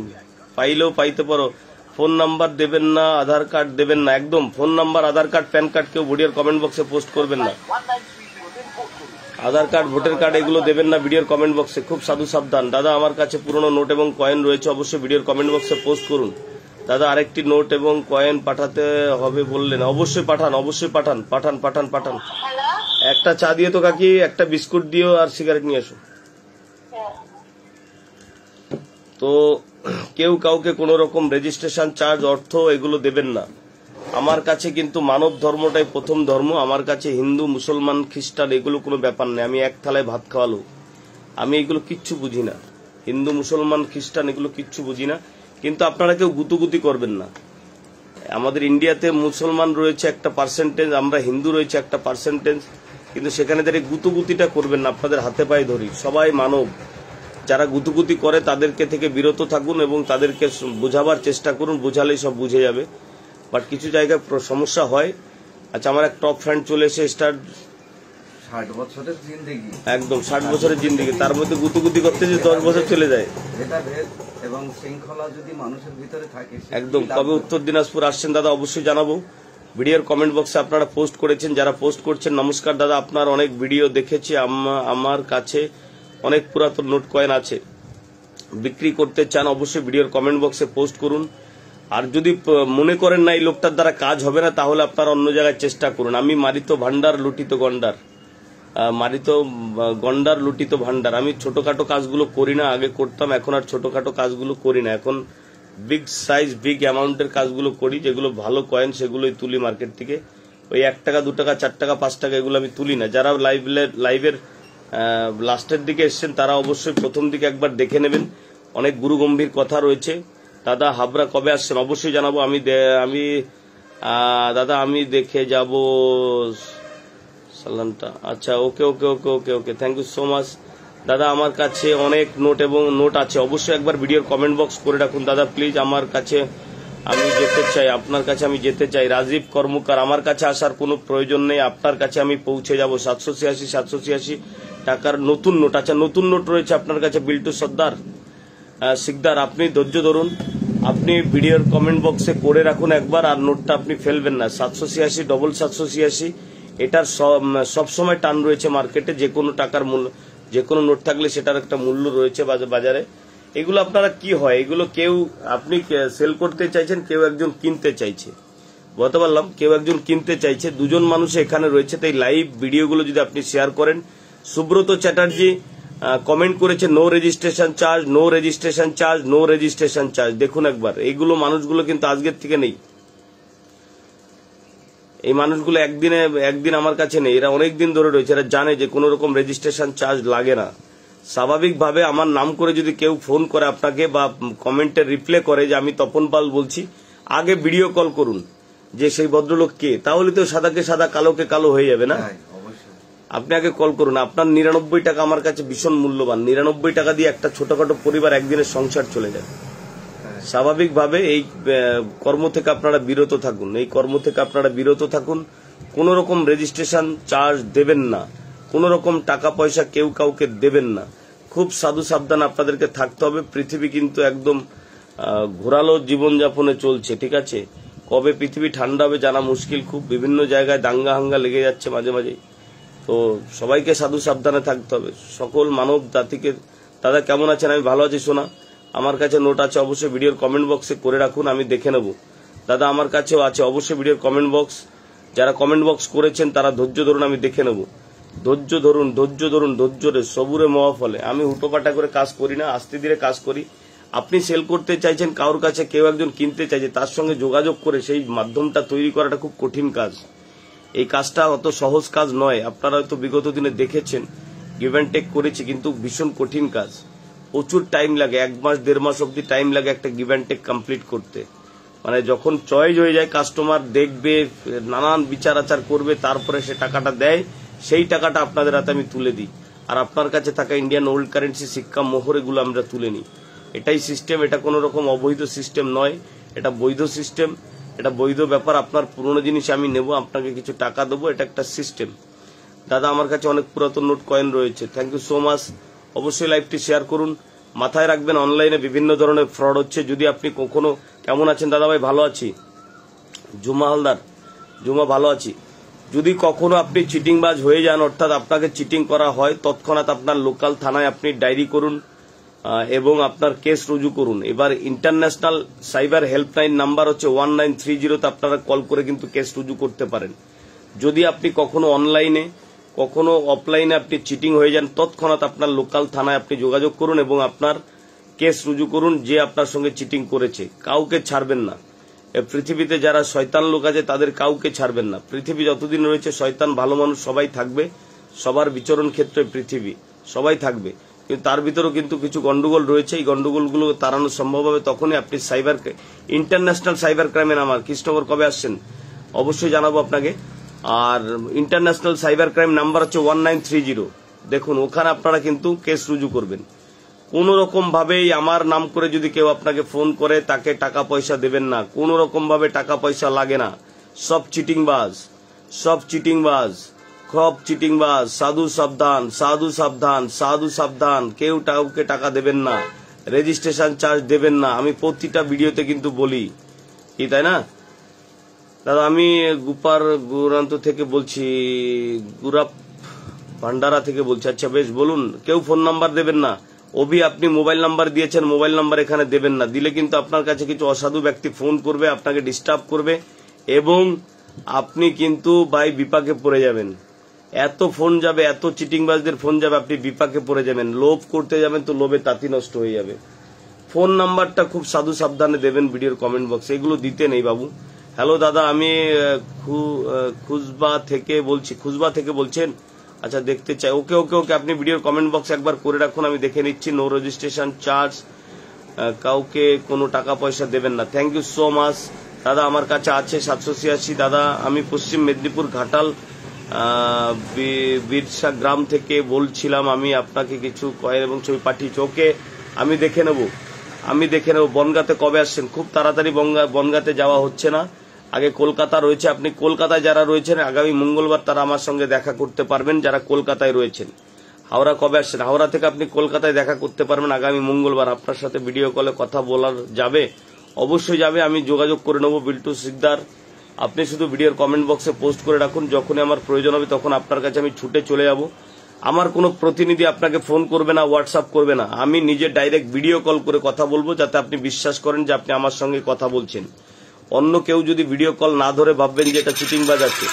পাইলেও পাইতে পারো, ফোন নাম্বার দেবেন না, আধার কার্ড দেবেন না। একদম ফোন নাম্বার, আধার কার্ড, প্যান কার্ড কেউ ভিডিওর কমেন্ট বক্সে পোস্ট করবেন না। আধার কার্ড, ভোটার কার্ড এগুলো দেবেন না ভিডিওর কমেন্ট বক্সে, খুব সাধু সাবধান। দাদা আমার কাছে পুরনো নোট এবং কয়েন রয়েছে, অবশ্যই ভিডিওর কমেন্ট বক্সে পোস্ট করুন। দাদা আরেকটি নোট এবং কয়েন পাঠাতে হবে বললেন, অবশ্যই পাঠান, অবশ্যই পাঠান, পাঠান পাঠান পাঠান। একটা চা দিয়ে তো কাকি, একটা বিস্কুট দিও আর সিগারেট নিয়ে এসো। তো কেউ কাউকে কোন রকম রেজিস্ট্রেশন চার্জ, অর্থ এগুলো দেবেন না। আমার কাছে কিন্তু মানব ধর্মটাই প্রথম ধর্ম। আমার কাছে হিন্দু, মুসলমান, খ্রিস্টান এগুলো কোনো ব্যাপার নেই। আমি এক থালায় ভাত খাওয়ালো, আমি এগুলো কিচ্ছু বুঝি না। হিন্দু, মুসলমান, খ্রিস্টান এগুলো কিচ্ছু বুঝি না। কিন্তু আপনারা কেউ গুতুগুতি করবেন না। আমাদের ইন্ডিয়াতে মুসলমান রয়েছে একটা পার্সেন্টেজ, আমরা হিন্দু রয়েছে একটা পার্সেন্টেজ, কিন্তু সেখানে দাঁড়িয়ে গুতুগুতিটা করবেন না। আপনাদের হাতে পায়ে ধরি, সবাই মানব। যারা গুতুগুতি করে তাদেরকে থেকে বিরত থাকুন এবং তাদেরকে বোঝাবার চেষ্টা করুন, বোঝালেই সব বুঝে যাবে। বাট কিছু জায়গায় সমস্যা হয়। আচ্ছা, আমার এক টপ ফ্রেন্ড চলে এসে স্টার্ট 60 বছরের জিন্দেগি, একদম 60 বছরের জিন্দেগি, তার মধ্যে গুতুগুতি করতে যে 10 বছর চলে যায়। ভেদাভেদ এবং শৃঙ্খলা যদি মানুষের ভিতরে থাকে, একদম। কবে উত্তর দিনাজপুর আসছেন দাদা অবশ্যই জানাবো। ভিডিওর কমেন্ট বক্সে আপনারা পোস্ট করেছেন, যারা পোস্ট করছেন নমস্কার দাদা, আপনার অনেক ভিডিও দেখেছি। আমার কাছে অনেক পুরাতন নোট কয়েন আছে, বিক্রি করতে চান অবশ্যই ভিডিওর কমেন্ট বক্সে পোস্ট করুন। আর যদি মনে করেন না এই লোকটার দ্বারা কাজ হবে না, তাহলে আপনারা অন্য জায়গায় চেষ্টা করুন। আমি মারিত ভান্ডার লুটিত গন্ডার, মারিত গন্ডার লুটিত ভান্ডার। আমি ছোটখাটো কাজগুলো করি না, আগে করতাম, এখন আর ছোটখাটো কাজগুলো করি না। এখন বিগ সাইজ, বিগ অ্যামাউন্টের কাজগুলো করি, যেগুলো ভালো কয়েন সেগুলোই তুলি মার্কেট থেকে। ওই 1 টাকা, 2 টাকা, 4 টাকা, 5 টাকা এগুলো আমি তুলি না। যারা লাইভের লাস্টের দিকে এসছেন তারা অবশ্যই প্রথম দিকে একবার দেখে নেবেন, অনেক গুরু গম্ভীর কথা রয়েছে। দাদা হাবড়া কবে আসছেন অবশ্যই জানাবো। দাদা আমি দেখে যাব সালানটা। আচ্ছা, ওকে okay okay okay okay, thank you so much দাদা। আমার কাছে অনেক নোট আছে, অবশ্যই একবার ভিডিওর কমেন্ট বক্স করে রাখুন দাদা প্লিজ। আমার কাছে আমি যেতে চাই, আপনার কাছে আমি যেতে চাই। রাজীব কর্মকার, আমার কাছে আসার কোনো প্রয়োজন নেই, আপনার কাছে আমি পৌঁছে যাব। 786 টাকার নতুন নোট। আচ্ছা, নতুন নোট রয়েছে আপনার কাছে। বিল্টু সর্দার শিকদার, আপনি ধৈর্য ধরুন, আপনি ভিডিওর কমেন্ট বক্সে করে রাখুন একবার, আর নোটটা আপনি ফেলবেন না। 786 786, এটার সবসময় টান রয়েছে মার্কেটে। যে কোনো টাকার মূল্য, যে কোনো নোট থাকলে সেটার একটা মূল্য রয়েছে বাজারে। এগুলো আপনারা কি হয়, এগুলো কেউ আপনি সেল করতে চাইছেন, কেউ একজন কিনতে চাইছে, বলতে পারলাম, কেউ একজন কিনতে চাইছে। দুজন মানুষ এখানে রয়েছে। তাই লাইভ ভিডিওগুলো যদি আপনি শেয়ার করেন। সুব্রত চ্যাটার্জি কমেন্ট করেছে no registration charge, no registration charge, no registration charge. দেখুন একবার, এইগুলো মানুষগুলো কিন্তু আজকের থেকে নেই। এই মানুষগুলো একদিন আমার কাছে নেই, এরা অনেক দিন ধরে রয়েছে। এরা জানে যে কোনো রকম রেজিস্ট্রেশন চার্জ লাগে না। স্বাভাবিকভাবে আমার নাম করে যদি কেউ ফোন করে আপনাকে বা কমেন্টে রিপ্লাই করে যে আমি তপন পাল বলছি, আগে ভিডিও কল করুন যে সেই ভদ্রলোক কে, তাহলে তো সাদাকে সাদা কালোকে কালো হয়ে যাবে না। হ্যাঁ, অবশ্যই। আপনি আগে কল করুন। আপনার 99 টাকা আমার কাছে ভীষণ মূল্যবান। 99 টাকা দিয়ে একটা ছোটখাটো পরিবার একদিনের সংসার চলে যায়। স্বাভাবিকভাবে এই কর্ম থেকে আপনারা বিরত থাকুন, এই কর্ম থেকে আপনারা বিরত থাকুন। কোন রকম রেজিস্ট্রেশন চার্জ দেবেন না, কোন রকম টাকা পয়সা কেউ কাউকে দেবেন না। খুব সাধু সাবধান আপনাদেরকে থাকতে হবে। পৃথিবী কিন্তু একদম ঘোরালো জীবনযাপনে চলছে, ঠিক আছে। কবে পৃথিবী ঠান্ডা হবে জানা মুশকিল। খুব বিভিন্ন জায়গায় দাঙ্গা হাঙ্গা লেগে যাচ্ছে মাঝে মাঝে। তো সবাইকে সাধু সাবধানে থাকতে হবে, সকল মানব জাতিকে। দাদা কেমন আছেন? আমি ভালো আছি সোনা। আমার কাছে নোট আছে, অবশ্যই ভিডিওর কমেন্ট বক্সে করে রাখুন, আমি দেখে নেব। দাদা আমার কাছেও আছে, অবশ্যই ভিডিওর কমেন্ট বক্স। যারা কমেন্ট বক্স করেছেন তারা ধৈর্য ধরুন, আমি দেখে নেব। ধৈর্য ধরুন, ধৈর্য ধরুন, ধৈর্যরে সবুরে মহাফলে। আমি হুটোপাটা করে কাজ করি না, আস্তে ধীরে কাজ করি। আপনি সেল করতে চাইছেন কারোর কাছে, কেউ একজন কিনতে চাইছে, তার সঙ্গে যোগাযোগ করে সেই মাধ্যমটা তৈরি করাটা খুব কঠিন কাজ। এই কাজটা অত সহজ কাজ নয়। আপনারা হয়তো বিগত দিনে দেখেছেন, গিভ অ্যান্ড টেক করেছি, কিন্তু ভীষণ কঠিন কাজ। প্রচুর টাইম লাগে, 1 মাস 1.5 মাস অব্দি টাইম লাগে একটা গিভ অ্যান্ড টেক কমপ্লিট করতে। মানে যখন চয়েস হয়ে যায়, কাস্টমার দেখবে, নানান বিচার আচার করবে, তারপরে সে টাকাটা দেয়। সেই টাকাটা আপনাদের হাতে আমি তুলে দিই, আর আপনার কাছে থাকা ইন্ডিয়ান ওল্ড কারেন্সি সিক্কা মোহর এগুলো আমরা তুলে নিই। এটাই সিস্টেম। এটা কোনো রকম অবৈধ সিস্টেম নয়, এটা বৈধ সিস্টেম। এটা বৈধ ব্যাপার। আপনার পুরনো জিনিস আমি নেব, আপনাকে কিছু টাকা দেবো, এটা একটা সিস্টেম। দাদা আমার কাছে অনেক পুরাতন নোট কয়েন রয়েছে। Thank you so much. অবশ্যই লাইভটি শেয়ার করুন। মাথায় রাখবেন, অনলাইনে বিভিন্ন ধরনের ফ্রড হচ্ছে। যদি আপনি কখনো, কেমন আছেন দাদা ভাই? ভালো আছি। জুমা হালদার, জুমা ভালো আছি। যদি কখনো আপনি চিটিংবাজ হয়ে যান, অর্থাৎ আপনাকে চিটিং করা হয়, তৎক্ষণাৎ আপনার লোকাল থানায় আপনি ডায়েরি করুন এবং আপনার কেস রুজু করুন। এবার ইন্টারন্যাশনাল সাইবার হেল্পলাইন নাম্বার হচ্ছে 1930, আপনারা কল করে কিন্তু কেস রুজু করতে পারেন। যদি আপনি কখনো অনলাইনে, কখনো অফলাইনে আপনি চিটিং হয়ে যান, তৎক্ষণাৎ আপনার লোকাল থানায় আপনি যোগাযোগ করুন এবং আপনার কেস রুজু করুন যে আপনার সঙ্গে চিটিং করেছে। কাউকে ছাড়বেন না। পৃথিবীতে যারা শয়তান লোক আছে তাদের কাউকে ছাড়বেন না। পৃথিবী যতদিন রয়েছে শয়তান ভালো মানুষ সবাই থাকবে। সবার বিচরণ ক্ষেত্রে পৃথিবী সবাই থাকবে, কিন্তু তার ভিতরেও কিন্তু কিছু গন্ডগোল রয়েছে। এই গন্ডগোলগুলো তাড়ানো সম্ভব হবে তখনই আপনি ইন্টারন্যাশনাল সাইবার ক্রাইমে নামার। কৃষ্ণনগর কবে আসছেন অবশ্যই জানাবো আপনাকে। আর ইন্টারন্যাশনাল সাইবার ক্রাইম নাম্বার হচ্ছে 1930। দেখুন, ওখানে আপনারা কিন্তু কেস রুজু করবেন। কোন রকম ভাবেই আমার নাম করে যদি কেউ আপনাকে ফোন করে, তাকে টাকা পয়সা দেবেন না। কোন রকম ভাবে টাকা পয়সা লাগে না। সব চিটিংবাজ, সব চিটিংবাজ, সব চিটিংবাজ। সাধু সাবধান, সাধু সাবধান, সাধু সাবধান। কেউ কাউকে টাকা দেবেন না, রেজিস্ট্রেশন চার্জ দেবেন না। আমি প্রতিটা ভিডিওতে কিন্তু বলি, কি তাই না দাদা? আমি গুরান্ত থেকে বলছি, গুরাপ ভান্ডারা থেকে বলছি। আচ্ছা বেশ, বলুন। কেউ ফোন নাম্বার দেবেন না। ওবি আপনি মোবাইল নাম্বার দিয়েছেন, মোবাইল নাম্বার এখানে দেবেন না। দিলে কিন্তু আপনার কাছে কিছু অসাধু ব্যক্তি ফোন করবে, আপনাকে ডিস্টার্ব করবে এবং আপনি কিন্তু ভাই বিপাকে পড়ে যাবেন। এত ফোন যাবে, এত চিটিংবাজদের ফোন যাবে, আপনি বিপাকে পড়ে যাবেন। লোভ করতে যাবেন তো লোভে তাঁতি নষ্ট হয়ে যাবে। ফোন নাম্বারটা খুব সাধু সাবধানে দেবেন ভিডিওর কমেন্ট বক্সে। এগুলো দিতে নেই বাবু। হ্যালো দাদা, আমি খুজবা থেকে বলছি। খুজবা থেকে বলছেন? আচ্ছা, দেখতে চাই। ওকে ওকে ওকে, আপনি ভিডিওর কমেন্ট বক্স একবার করে রাখুন, আমি দেখে নিচ্ছি। নো রেজিস্ট্রেশন চার্জ, কাউকে কোনো টাকা পয়সা দেবেন না। থ্যাংক ইউ সো মাচ দাদা। আমার কাছে আছে 786। দাদা আমি পশ্চিম মেদিনীপুর ঘাটাল বিরসা গ্রাম থেকে বলছিলাম। আমি আপনাকে কিছু কয়েন এবং ছবি পাঠিয়েছি। ওকে, আমি দেখে নেব, আমি দেখে নেব। বনগাঁতে কবে আসছেন? খুব তাড়াতাড়ি বনগাঁতে যাওয়া হচ্ছে না, আগে কলকাতা রয়েছে। আপনি কলকাতায় যারা রয়েছেন আগামী মঙ্গলবার তারা আমার সঙ্গে দেখা করতে পারবেন, যারা কলকাতায় রয়েছেন। হাওড়া কবে আসছেন? হাওড়া থেকে আপনি কলকাতায় দেখা করতে পারবেন আগামী মঙ্গলবার। আপনার সাথে ভিডিও কলে কথা বলার যাবে, অবশ্যই যাবে। আমি যোগাযোগ করে নেব। বিল্টু সিকদার, আপনি শুধু ভিডিওর কমেন্ট বক্সে পোস্ট করে রাখুন। যখনই আমার প্রয়োজন হবে তখন আপনার কাছে আমি ছুটে চলে যাব। আমার কোনো প্রতিনিধি আপনাকে ফোন করবে না, হোয়াটসঅ্যাপ করবে না। আমি নিজে ডাইরেক্ট ভিডিও কল করে কথা বলবো, যাতে আপনি বিশ্বাস করেন যে আপনি আমার সঙ্গে কথা বলছেন। অন্য কেউ যদি ভিডিও কল না ধরে ভাববেন যে এটা চিটিংবাজ আছে।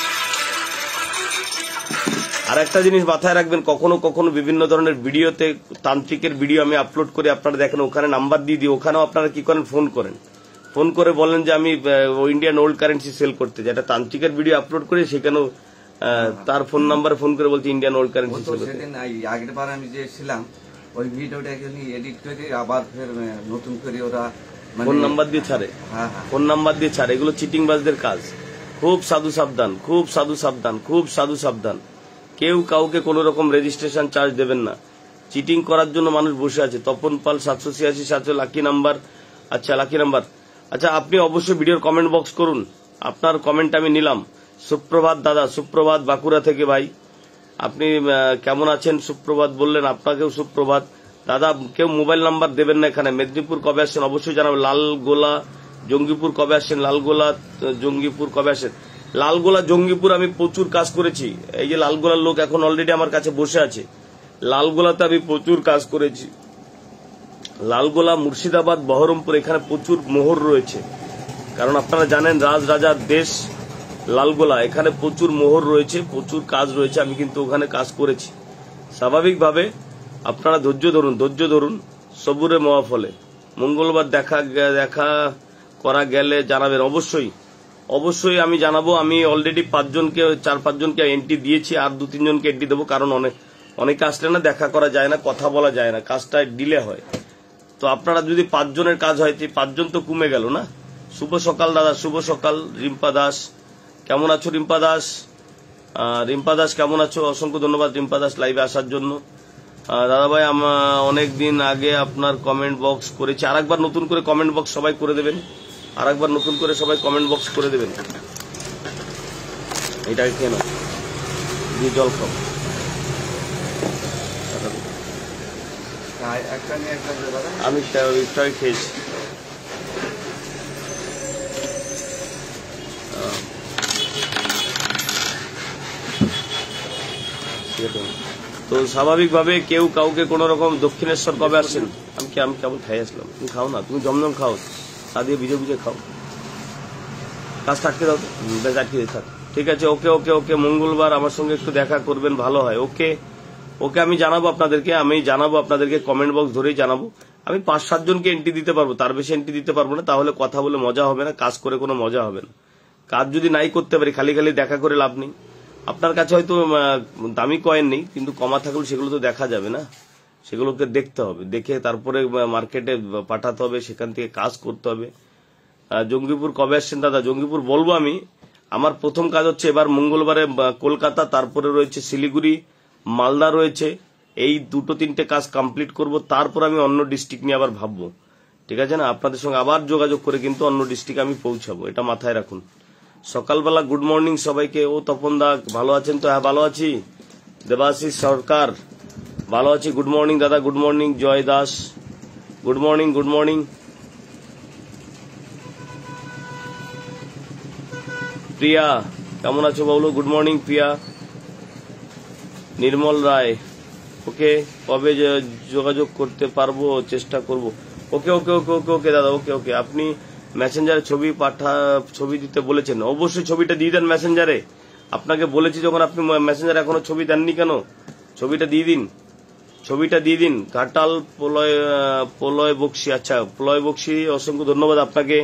আর একটা জিনিস মাথায় রাখবেন, কখনো কখনো বিভিন্ন ধরনের ভিডিওতে তান্ত্রিকের ভিডিও আমি আপলোড করে আপনারা দেখেন, ওখানে নাম্বার দিয়ে দিই। ওখানেও আপনারা কি করেন, ফোন করেন, ফোন করে বলেন যে আমি ইন্ডিয়ান ওল্ড কারেন্সি সেল করতে চাই। একটা তান্ত্রিকের ভিডিও আপলোড করে সেখানেও তার ফোন নাম্বারে ফোন করে বলছি ইন্ডিয়ান ওল্ড কারেন্সি সেল করতে। সেদিন আগের বার আমি যে ছিলাম, ওই ভিডিওটা এখানে এডিট করে আবার ফের নতুন করে ওরা ফোন নাম্বার দিয়ে ছাড়ে, হ্যাঁ হ্যাঁ ফোন নাম্বার দিয়ে ছাড়ে। এগুলো চিটিংবাজদের কাজ। খুব সাধু সাবধান, খুব সাধু সাবধান, খুব সাধু সাবধান। কেউ কাউকে কোন রকম রেজিস্ট্রেশন চার্জ দেবেন না। চিটিং করার জন্য মানুষ বসে আছে। তপন পাল 786 লাকি নাম্বার। আচ্ছা, লাকি নাম্বার। আচ্ছা, আপনি অবশ্যই ভিডিওর কমেন্ট বক্স করুন, আপনার কমেন্ট আমি নিলাম। সুপ্রভাত দাদা, সুপ্রভাত বাঁকুড়া থেকে ভাই। আপনি কেমন আছেন? সুপ্রভাত বললেন, আপনাকেও সুপ্রভাত দাদা। কেউ মোবাইল নাম্বার দেবেন না এখানে। মেদিনীপুর কবে আসছেন অবশ্যই জানাবেন। লালগোলা জঙ্গিপুর কবে আসছেন? লালগোলা জঙ্গিপুর কবে আসেন? লালগোলা জঙ্গিপুর আমি প্রচুর কাজ করেছি। এই যে লালগোলার লোক এখন অলরেডি আমার কাছে বসে আছে। লালগোলাতে আমি প্রচুর কাজ করেছি। লালগোলা, মুর্শিদাবাদ, বহরমপুর, এখানে প্রচুর মোহর রয়েছে। কারণ আপনারা জানেন রাজার দেশ লালগোলা, এখানে প্রচুর মোহর রয়েছে, প্রচুর কাজ রয়েছে। আমি কিন্তু ওখানে কাজ করেছি। স্বাভাবিকভাবে আপনারা ধৈর্য ধরুন, সবুরে মওয়া ফলে। মঙ্গলবার দেখা করা গেলে জানাবেন অবশ্যই আমি জানাবো। আমি অলরেডি 4-5 জনকে এন্ট্রি দিয়েছি, আর 2-3 জনকে এন্ট্রি দেবো। কারণ অনেকে আসলে না দেখা করা যায় না, কথা বলা যায় না, কাজটা ডিলে হয়। তো আপনারা যদি 5 জনের কাজ হয়, 5 জন তো কমে গেল না। শুভ সকাল দাদা, শুভ সকাল। রিম্পা দাস, কেমন আছো রিম্পা দাস? রিম্পা দাস কেমন আছো? অসংখ্য ধন্যবাদ রিম্পা দাস লাইভে আসার জন্য। দাদা ভাই, অনেকদিন আগে আপনার কমেন্ট বক্স করেছি। আরেকবার নতুন করে কমেন্ট বক্স সবাই করে দেবেন। আরেকবার নতুন করে সবাই কমেন্ট বক্স করে দেবেন। এটাকে কেন দিয়ে জল খাও। একটা নিয়ে একটা দাদা আমি খেয়েছি। তো স্বাভাবিকভাবে কেউ কাউকে কোন রকম দক্ষিণেশ্বর কবে আসছেন? আমি কেমন খাই আসলাম। তুমি খাও না, তুমি জমজম খাও, তা দিয়ে ভিজে খাও। কাজ আটকে দাও তো, বেশ আটকে থাক। ঠিক আছে, ওকে। মঙ্গলবার আমার সঙ্গে একটু দেখা করবেন, ভালো হয়। ওকে, আমি জানাবো আপনাদেরকে কমেন্ট বক্স ধরেই জানাবো। আমি 5-7 জনকে এন্ট্রি দিতে পারবো, তার বেশি এন্ট্রি দিতে পারবো না। তাহলে কথা বলে মজা হবে না, কাজ করে কোনো মজা হবে না। কাজ যদি নাই করতে পারি, খালি দেখা করে লাভ নেই। আপনার কাছে হয়তো দামি কয়েন নেই, কিন্তু কমা থাকলে সেগুলো তো দেখা যাবে না, সেগুলোকে দেখতে হবে। দেখে তারপরে মার্কেটে পাঠাতে হবে, সেখান থেকে কাজ করতে হবে। জঙ্গিপুর কবে আসছেন দাদা? জঙ্গিপুর বলবো আমি। আমার প্রথম কাজ হচ্ছে এবার মঙ্গলবারে কলকাতা, তারপরে রয়েছে শিলিগুড়ি, মালদা রয়েছে। এই 2-3টে কাজ কমপ্লিট করব, তারপর আমি অন্য ডিস্ট্রিক্ট নিয়ে আবার ভাববো। ঠিক আছে না? আপনাদের সঙ্গে আবার যোগাযোগ করে কিন্তু অন্য ডিস্ট্রিক্টে আমি পৌঁছাবো, এটা মাথায় রাখুন। সকালবেলা গুড মর্নিং সবাইকে। ও তপন দা ভালো আছেন তো? হ্যাঁ ভালো আছি। দেবাশিস সরকার ভালো আছি। গুড মর্নিং দাদা, গুড মর্নিং। জয় দাস গুড মর্নিং। প্রিয়া কেমন আছো বাবলু? গুড মর্নিং প্রিয়া। নির্মল রায়, ওকে। কবে যোগাযোগ করতে পারবো? চেষ্টা করব। ওকে দাদা, ওকে। আপনি মেসেঞ্জারে ছবি দিতে বলেছেন, অবশ্যই ছবিটা দিয়ে দেন মেসেঞ্জারে। আপনাকে বলেছি যখন, আপনি মেসেঞ্জারে এখনো ছবি দেননি কেন? ছবিটা দিয়ে দিন। ঘাটাল প্রলয় বক্সি। আচ্ছা, প্রলয় বক্সি, অসংখ্য ধন্যবাদ আপনাকে।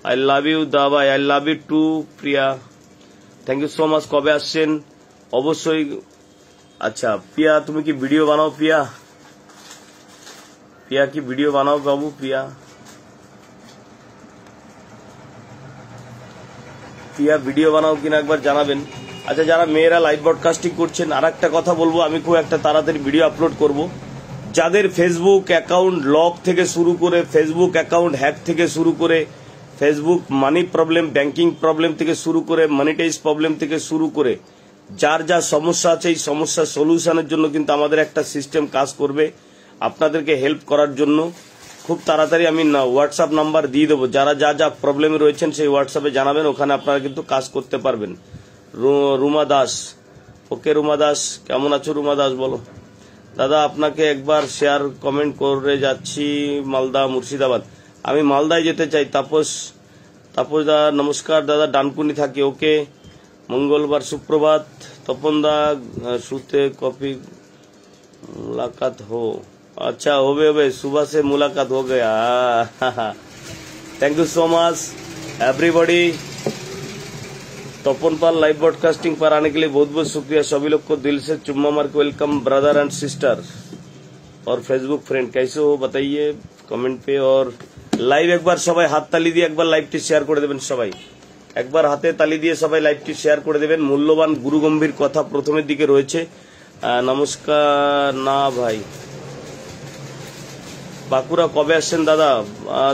আই লাভ ইউ দা ভাই, I love you too Priya. Thank you so much. কবে আসছেন? অবশ্যই। আচ্ছা প্রিয়া, তুমি কি ভিডিও বানাও? প্রিয়া কি ভিডিও বানাও বাবু? প্রিয়া ভিডিও বানাও কিনা একবার জানাবেন। আচ্ছা, যারা মেয়েরা লাইভ ব্রডকাস্টিং করছেন, আর একটা কথা বলবো, আমি খুব একটা তাড়াতাড়ি ভিডিও আপলোড করব। যাদের ফেসবুক অ্যাকাউন্ট লক থেকে শুরু করে, ফেসবুক অ্যাকাউন্ট হ্যাক থেকে শুরু করে, Facebook money problem, banking problem থেকে শুরু করে, মনিটাইজ প্রবলেম থেকে শুরু করে, যার যা সমস্যা আছে, এই সমস্যার সলিউশনের জন্য কিন্তু আমাদের একটা সিস্টেম কাজ করবে আপনাদেরকে হেল্প করার জন্য। খুব তাড়াতাড়ি আমি হোয়াটসঅ্যাপ নাম্বার দিয়ে দেবো। যারা যা প্রবলেমে রয়েছেন সেই হোয়াটসঅ্যাপে জানাবেন, ওখানে আপনারা কিন্তু কাজ করতে পারবেন। রুমা দাস, ওকে রুমা দাস, কেমন আছো রুমা দাস? বলো দাদা, আপনাকে একবার শেয়ার কমেন্ট করে যাচ্ছি। মালদা, মুর্শিদাবাদ। আমি মালদায় যেতে চাই। তাপস দা নমস্কার দাদা, ডানকুনি থাকি। ওকে। মঙ্গলবার সুপ্রভাত। তপন দা, সুতে কপি मुलाकात हो। अच्छा, होवे सुबह से मुलाकात हो गया। Thank you so much everybody. Tapan Pal live broadcasting पर आने के लिए बहुत बहुत शुक्रिया। सभी लोग को दिल से चुम्मा मार के वेलकम ब्रदर एंड सिस्टर। और फेसबुक फ्रेंड कैसे हो बताइए कमेंट पे। और लाइव एक बार সবাই হাত তালি দিয়ে একবার লাইভটি শেয়ার করে দেবেন। সবাই একবার হাতে তালি দিয়ে সবাই লাইভটি শেয়ার করে দেবেন। মূল্যবান গুরুগম্ভীর কথা প্রথমের দিকে রয়েছে। নমস্কার না ভাই, বাঁকুড়া কবে আসছেন দাদা?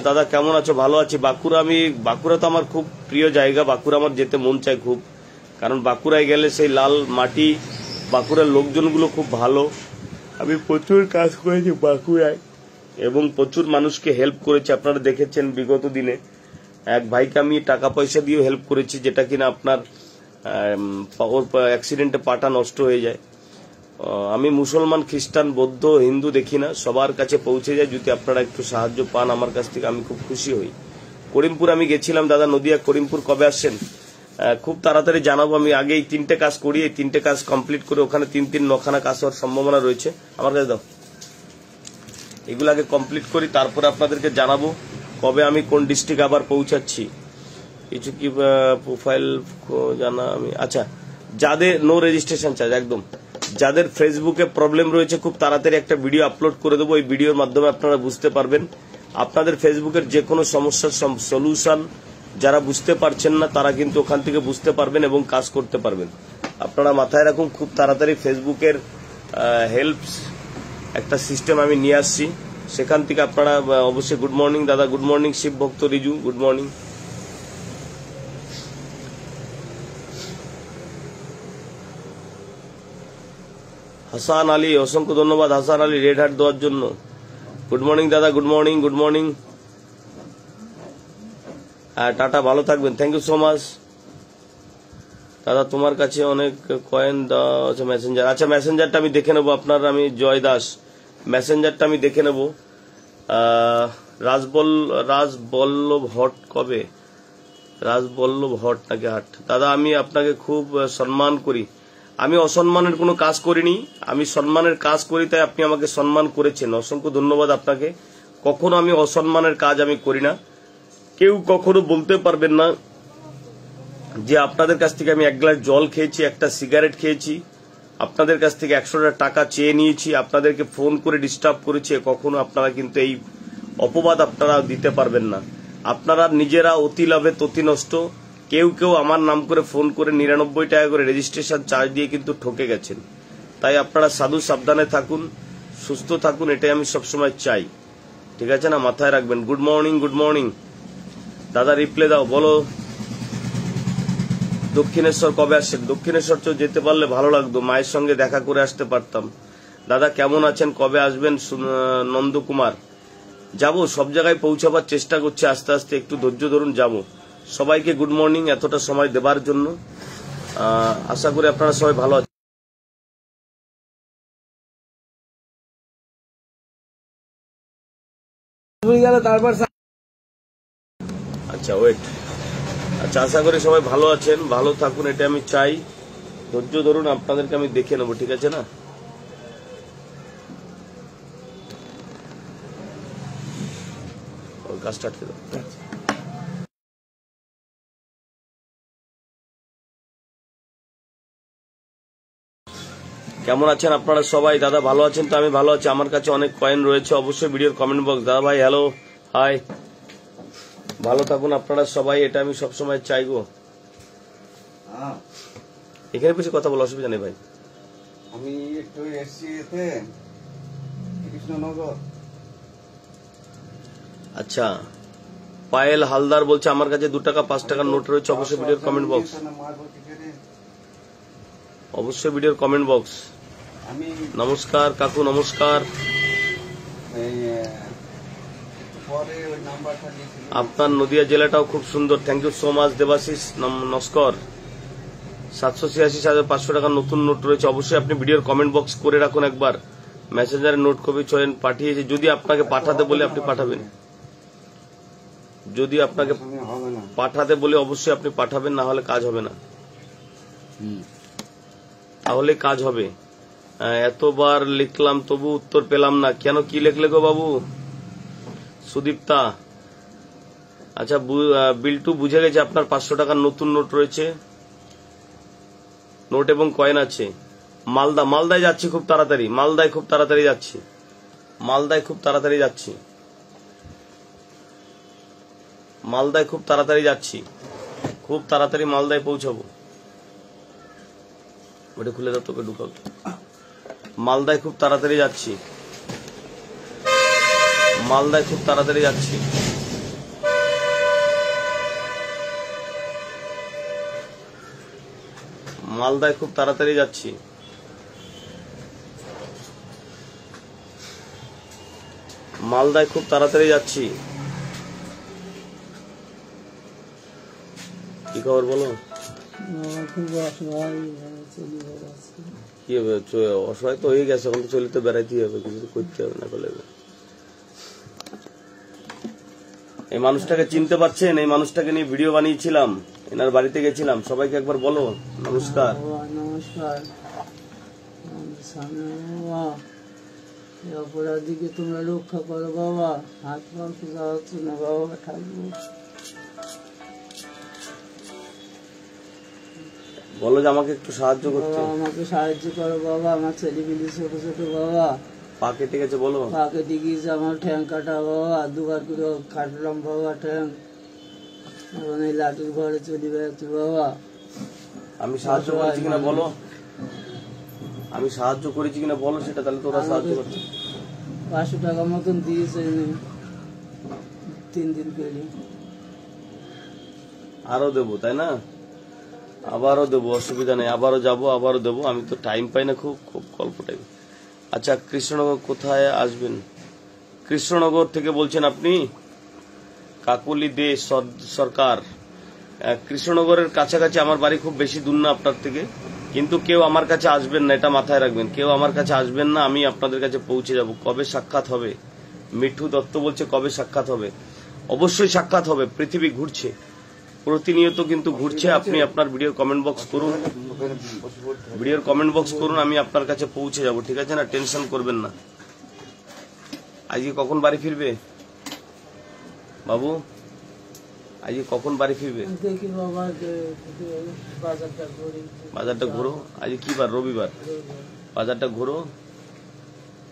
দাদা কেমন আছো? ভালো আছি। বাঁকুড়া তো আমার খুব প্রিয় জায়গা। বাঁকুড়া আমার যেতে মন চায় খুব, কারণ বাঁকুড়ায় গেলে সেই লাল মাটি, বাঁকুড়ার লোকজনগুলো খুব ভালো। আমি প্রচুর কাজ করেছি বাঁকুড়ায় এবং প্রচুর মানুষকে হেল্প করেছি। আপনারা দেখেছেন বিগত দিনে এক ভাইকে আমি টাকা পয়সা দিয়ে হেল্প করেছি, যেটা কিনা আপনার ওর অ্যাক্সিডেন্টে পাটা নষ্ট হয়ে যায়। আমি মুসলমান, খ্রিস্টান, বৌদ্ধ, হিন্দু দেখি না, সবার কাছে পৌঁছে যায়। যদি আপনারা একটু সাহায্য পান আমার কাছ থেকে আমি খুব খুশি হই। করিমপুর আমি গেছিলাম দাদা, নদিয়া করিমপুর কবে আসছেন? খুব তাড়াতাড়ি জানাবো। আমি আগে এই 3টে কাজ করি, এই 3টে কাজ কমপ্লিট করে ওখানে 3-9খানা কাজ হওয়ার সম্ভাবনা রয়েছে। আমার কাছে দাও, এগুলো আগে কমপ্লিট করি, তারপরে আপনাদেরকে জানাবো কবে আমি কোন ডিস্ট্রিক্ট আবার পৌঁছাচ্ছি। কিছু কি প্রোফাইল জানা আমি। আচ্ছা, যাদের নো রেজিস্ট্রেশন চার্জ, একদম যাদের ফেসবুকে প্রবলেম রয়েছে খুব তাড়াতাড়ি একটা ভিডিও আপলোড করে দেবো। এই ভিডিওর মাধ্যমে আপনারা বুঝতে পারবেন আপনাদের ফেসবুকের যে কোনো সমস্যার সলিউশন। যারা বুঝতে পারছেন না তারা কিন্তু ওখান থেকে বুঝতে পারবেন এবং কাজ করতে পারবেন। আপনারা মাথায় রাখুন, খুব তাড়াতাড়ি ফেসবুকের হেল্প একটা সিস্টেম আমি নিয়ে আসছি, সেখান থেকে আপনারা অবশ্যই। গুড মর্নিং দাদা, গুড মর্নিং শিব ভক্ত রিজু, গুড মর্নিং। হাসান আলী, অসংখ্য ধন্যবাদ হাসান আলী রেড হার্ট দেওয়ার জন্য। গুড মর্নিং দাদা, গুড মর্নিং, গুড মর্নিং। হ্যাঁ টাটা, ভালো থাকবেন, থ্যাংক ইউ সো মাচ। দাদা তোমার কাছে অনেক কয়েন দেওয়া আছে মেসেঞ্জার। আচ্ছা মেসেঞ্জারটা আমি দেখে নেবো আপনার। আমি জয় দাস, মেসেঞ্জারটা আমি দেখে নেব। রাজবল্লভ হট কবে? রাজবল্লভ হট নাকি হাট? দাদা আমি আপনাকে খুব সম্মান করি। আমি অসম্মানের কোনো কাজ করিনি, আমি সম্মানের কাজ করি, তাই আপনি আমাকে সম্মান করেছেন, অসংখ্য ধন্যবাদ আপনাকে। কখনো আমি অসম্মানের কাজ আমি করি না। কেউ কখনো বলতে পারবেন না যে আপনাদের কাছ থেকে আমি 1 গ্লাস জল খেয়েছি, একটা সিগারেট খেয়েছি, আপনাদের কাছ থেকে 100 টাকা চেয়ে নিয়েছি, আপনাদেরকে ফোন করে ডিস্টার্ব করেছি। কখনো আপনারা কিন্তু এই অপবাদ আপনারা দিতে পারবেন না। আপনারা নিজেরা অতি লাভে ততি নষ্ট। কেউ কেউ আমার নাম করে ফোন করে 99 টাকা করে রেজিস্ট্রেশন চার্জ দিয়ে কিন্তু ঠকে গেছেন। তাই আপনারা সাধু সাবধানে থাকুন, সুস্থ থাকুন, এটাই আমি সবসময় চাই। ঠিক আছে না, মাথায় রাখবেন। গুড মর্নিং, গুড মর্নিং দাদা, রিপ্লে দাও, বলো দক্ষিণেশ্বর কবে আসছেন? দক্ষিণেশ্বর তো যেতে পারলে ভালো লাগতো, মায়ের সঙ্গে দেখা করে আসতে পারতাম। দাদা কেমন আছেন, কবে আসবেন? নন্দকুমার যাব, সব জায়গায় পৌঁছাবার চেষ্টা করছি আস্তে আস্তে, একটু ধৈর্য ধরুন, যাব। সবাইকে গুড মর্নিং এতটা সময় দেবার জন্য। আশা করি আপনারা সবাই ভালো আছেন। আচ্ছা ওয়েট, আচ্ছা আশা করি সবাই ভালো আছেন, ভালো থাকুন, এটা আমি চাই। ধৈর্য ধরুন, আপনাদেরকে আমি দেখে নেবো, ঠিক আছে না? কাজ স্টার্ট করে দাও। কেমন আছেন আপনারা সবাই? দাদা ভালো আছেন তো? আমি ভালো আছি, আমার কাছে অনেক কয়েন রয়েছে। অবশ্যই ভিডিওর কমেন্ট বক্স। দাদা ভাই হ্যালো, হাই, ভালো থাকুন আপনারা সবাই, এটা আমি সবসময় চাইবো। এখানে কিছু কথা বলা অসুবিধা নেই ভাই। আমি একটু এসছি এতে কৃষ্ণনগর। আচ্ছা, পায়েল হালদার বলছে আমার কাছে 2 টাকা 5 টাকার নোট রয়েছে। অবশ্যই ভিডিওর কমেন্ট বক্স, অবশ্যই ভিডিওর কমেন্ট বক্স। নমস্কার কাকু, নমস্কার। আপনার নদিয়া জেলাটাও খুব সুন্দর, thank you so much Debashis. নমস্কার। 786,500 টাকার নতুন নোট রয়েছে। অবশ্যই আপনি ভিডিওর কমেন্ট বক্স করে রাখুন একবার। মেসেঞ্জারে নোট কপি চয়ন পাঠিয়েছে, যদি আপনাকে পাঠাতে বলে আপনি পাঠাবেন, যদি আপনাকে পাঠাতে বলে অবশ্যই আপনি পাঠাবেন, না হলে কাজ হবে না। তাহলে কাজ হবে। এতবার লিখলাম তবু উত্তর পেলাম না, কেন? কি লিখলে গো বাবু? সুদীপ্তা, আচ্ছা বিল্টু বুঝে গেছে আপনার 500 টাকার নতুন নোট রয়েছে, নোট এবং কয়েন আছে। মালদায় যাচ্ছি খুব তাড়াতাড়ি, মালদায় খুব তাড়াতাড়ি যাচ্ছি। মালদায় খুব তাড়াতাড়ি যাচ্ছি, মালদায় খুব তাড়াতাড়ি যাচ্ছি, খুব তাড়াতাড়ি মালদায় পৌঁছাবো। ওটা খুলে দাও, তোকে ঢুকাও। মালদায় খুব তাড়াতাড়ি যাচ্ছি, মালদায় খুব তাড়াতাড়ি যাচ্ছি। মালদায় খুব তাড়াতাড়ি যাচ্ছি। মালদায় খুব তাড়াতাড়ি যাচ্ছি। কি খবর বলো? কি হবে, অসহায় তো হয়ে গেছে, এখন তো চলে তো বেড়াইতেই হবে, কিছু তো করতে হবে না করলে। এই মানুষটাকে চিনতে পারছেন? এই মানুষটাকে নিয়ে ভিডিও বানিয়েছিলাম, এনার বাড়িতে গেছিলাম। সবাইকে একবার বলো নমস্কার। নমস্কার। অপরাধীকে তোমরা রক্ষা করো বাবা, হাত পা সোজা হচ্ছে না বাবা, থাকবো। বলো যে আমাকে একটু সাহায্য করতে। আমাকে সাহায্য করো বাবা, আমার ছেলেপিলি ছোট ছোট বাবা, পা কেটে গেছে। বলো পা কেটে গিয়েছে, আমার ঠ্যাং কাটা বাবা, দুবার করে কাটলাম বাবা ঠ্যাং, এখন এই লাঠির ঘরে চলে বেড়াচ্ছে বাবা। আমি সাহায্য করেছি কিনা বলো, আমি সাহায্য করেছি কিনা বলো সেটা, তাহলে তোরা সাহায্য করছে। 500 টাকা মতন দিয়েছে 3 দিন পেলে। আরো দেবো তাই না? আবারও দেবো, অসুবিধা নেই, আবারও যাবো, আবারও দেবো। আমি তো টাইম পাই না, খুব খুব অল্প টাইম। আচ্ছা, কৃষ্ণনগর কোথায় আসবেন? কৃষ্ণনগর থেকে বলছেন আপনি? কাকুলি দে সরকার। কৃষ্ণনগরের কাছাকাছি আমার বাড়ি, খুব বেশি দূর না আপনার থেকে, কিন্তু কেউ আমার কাছে আসবেন না, এটা মাথায় রাখবেন। কেউ আমার কাছে আসবেন না, আমি আপনাদের কাছে পৌঁছে যাব। কবে সাক্ষাৎ হবে? মিঠু দত্ত বলছে কবে সাক্ষাৎ হবে? অবশ্যই সাক্ষাৎ হবে। পৃথিবী ঘুরছে, প্রতিনিয়ত কিন্তু ঘুরছে। আপনি আপনার ভিডিওর কমেন্ট বক্স করুন, ভিডিওর কমেন্ট বক্স করুন, আমি আপনার কাছে পৌঁছে যাব, ঠিক আছে না? টেনশন করবেন না। আজকে কখন বাড়ি ফিরবে বাবু? আজকে কখন বাড়ি ফিরবে? দেখি বাবা, বাজারটা ঘুরি। বাজারটা ঘুরো। আজকে কি বার? রবিবার। বাজারটা ঘুরো।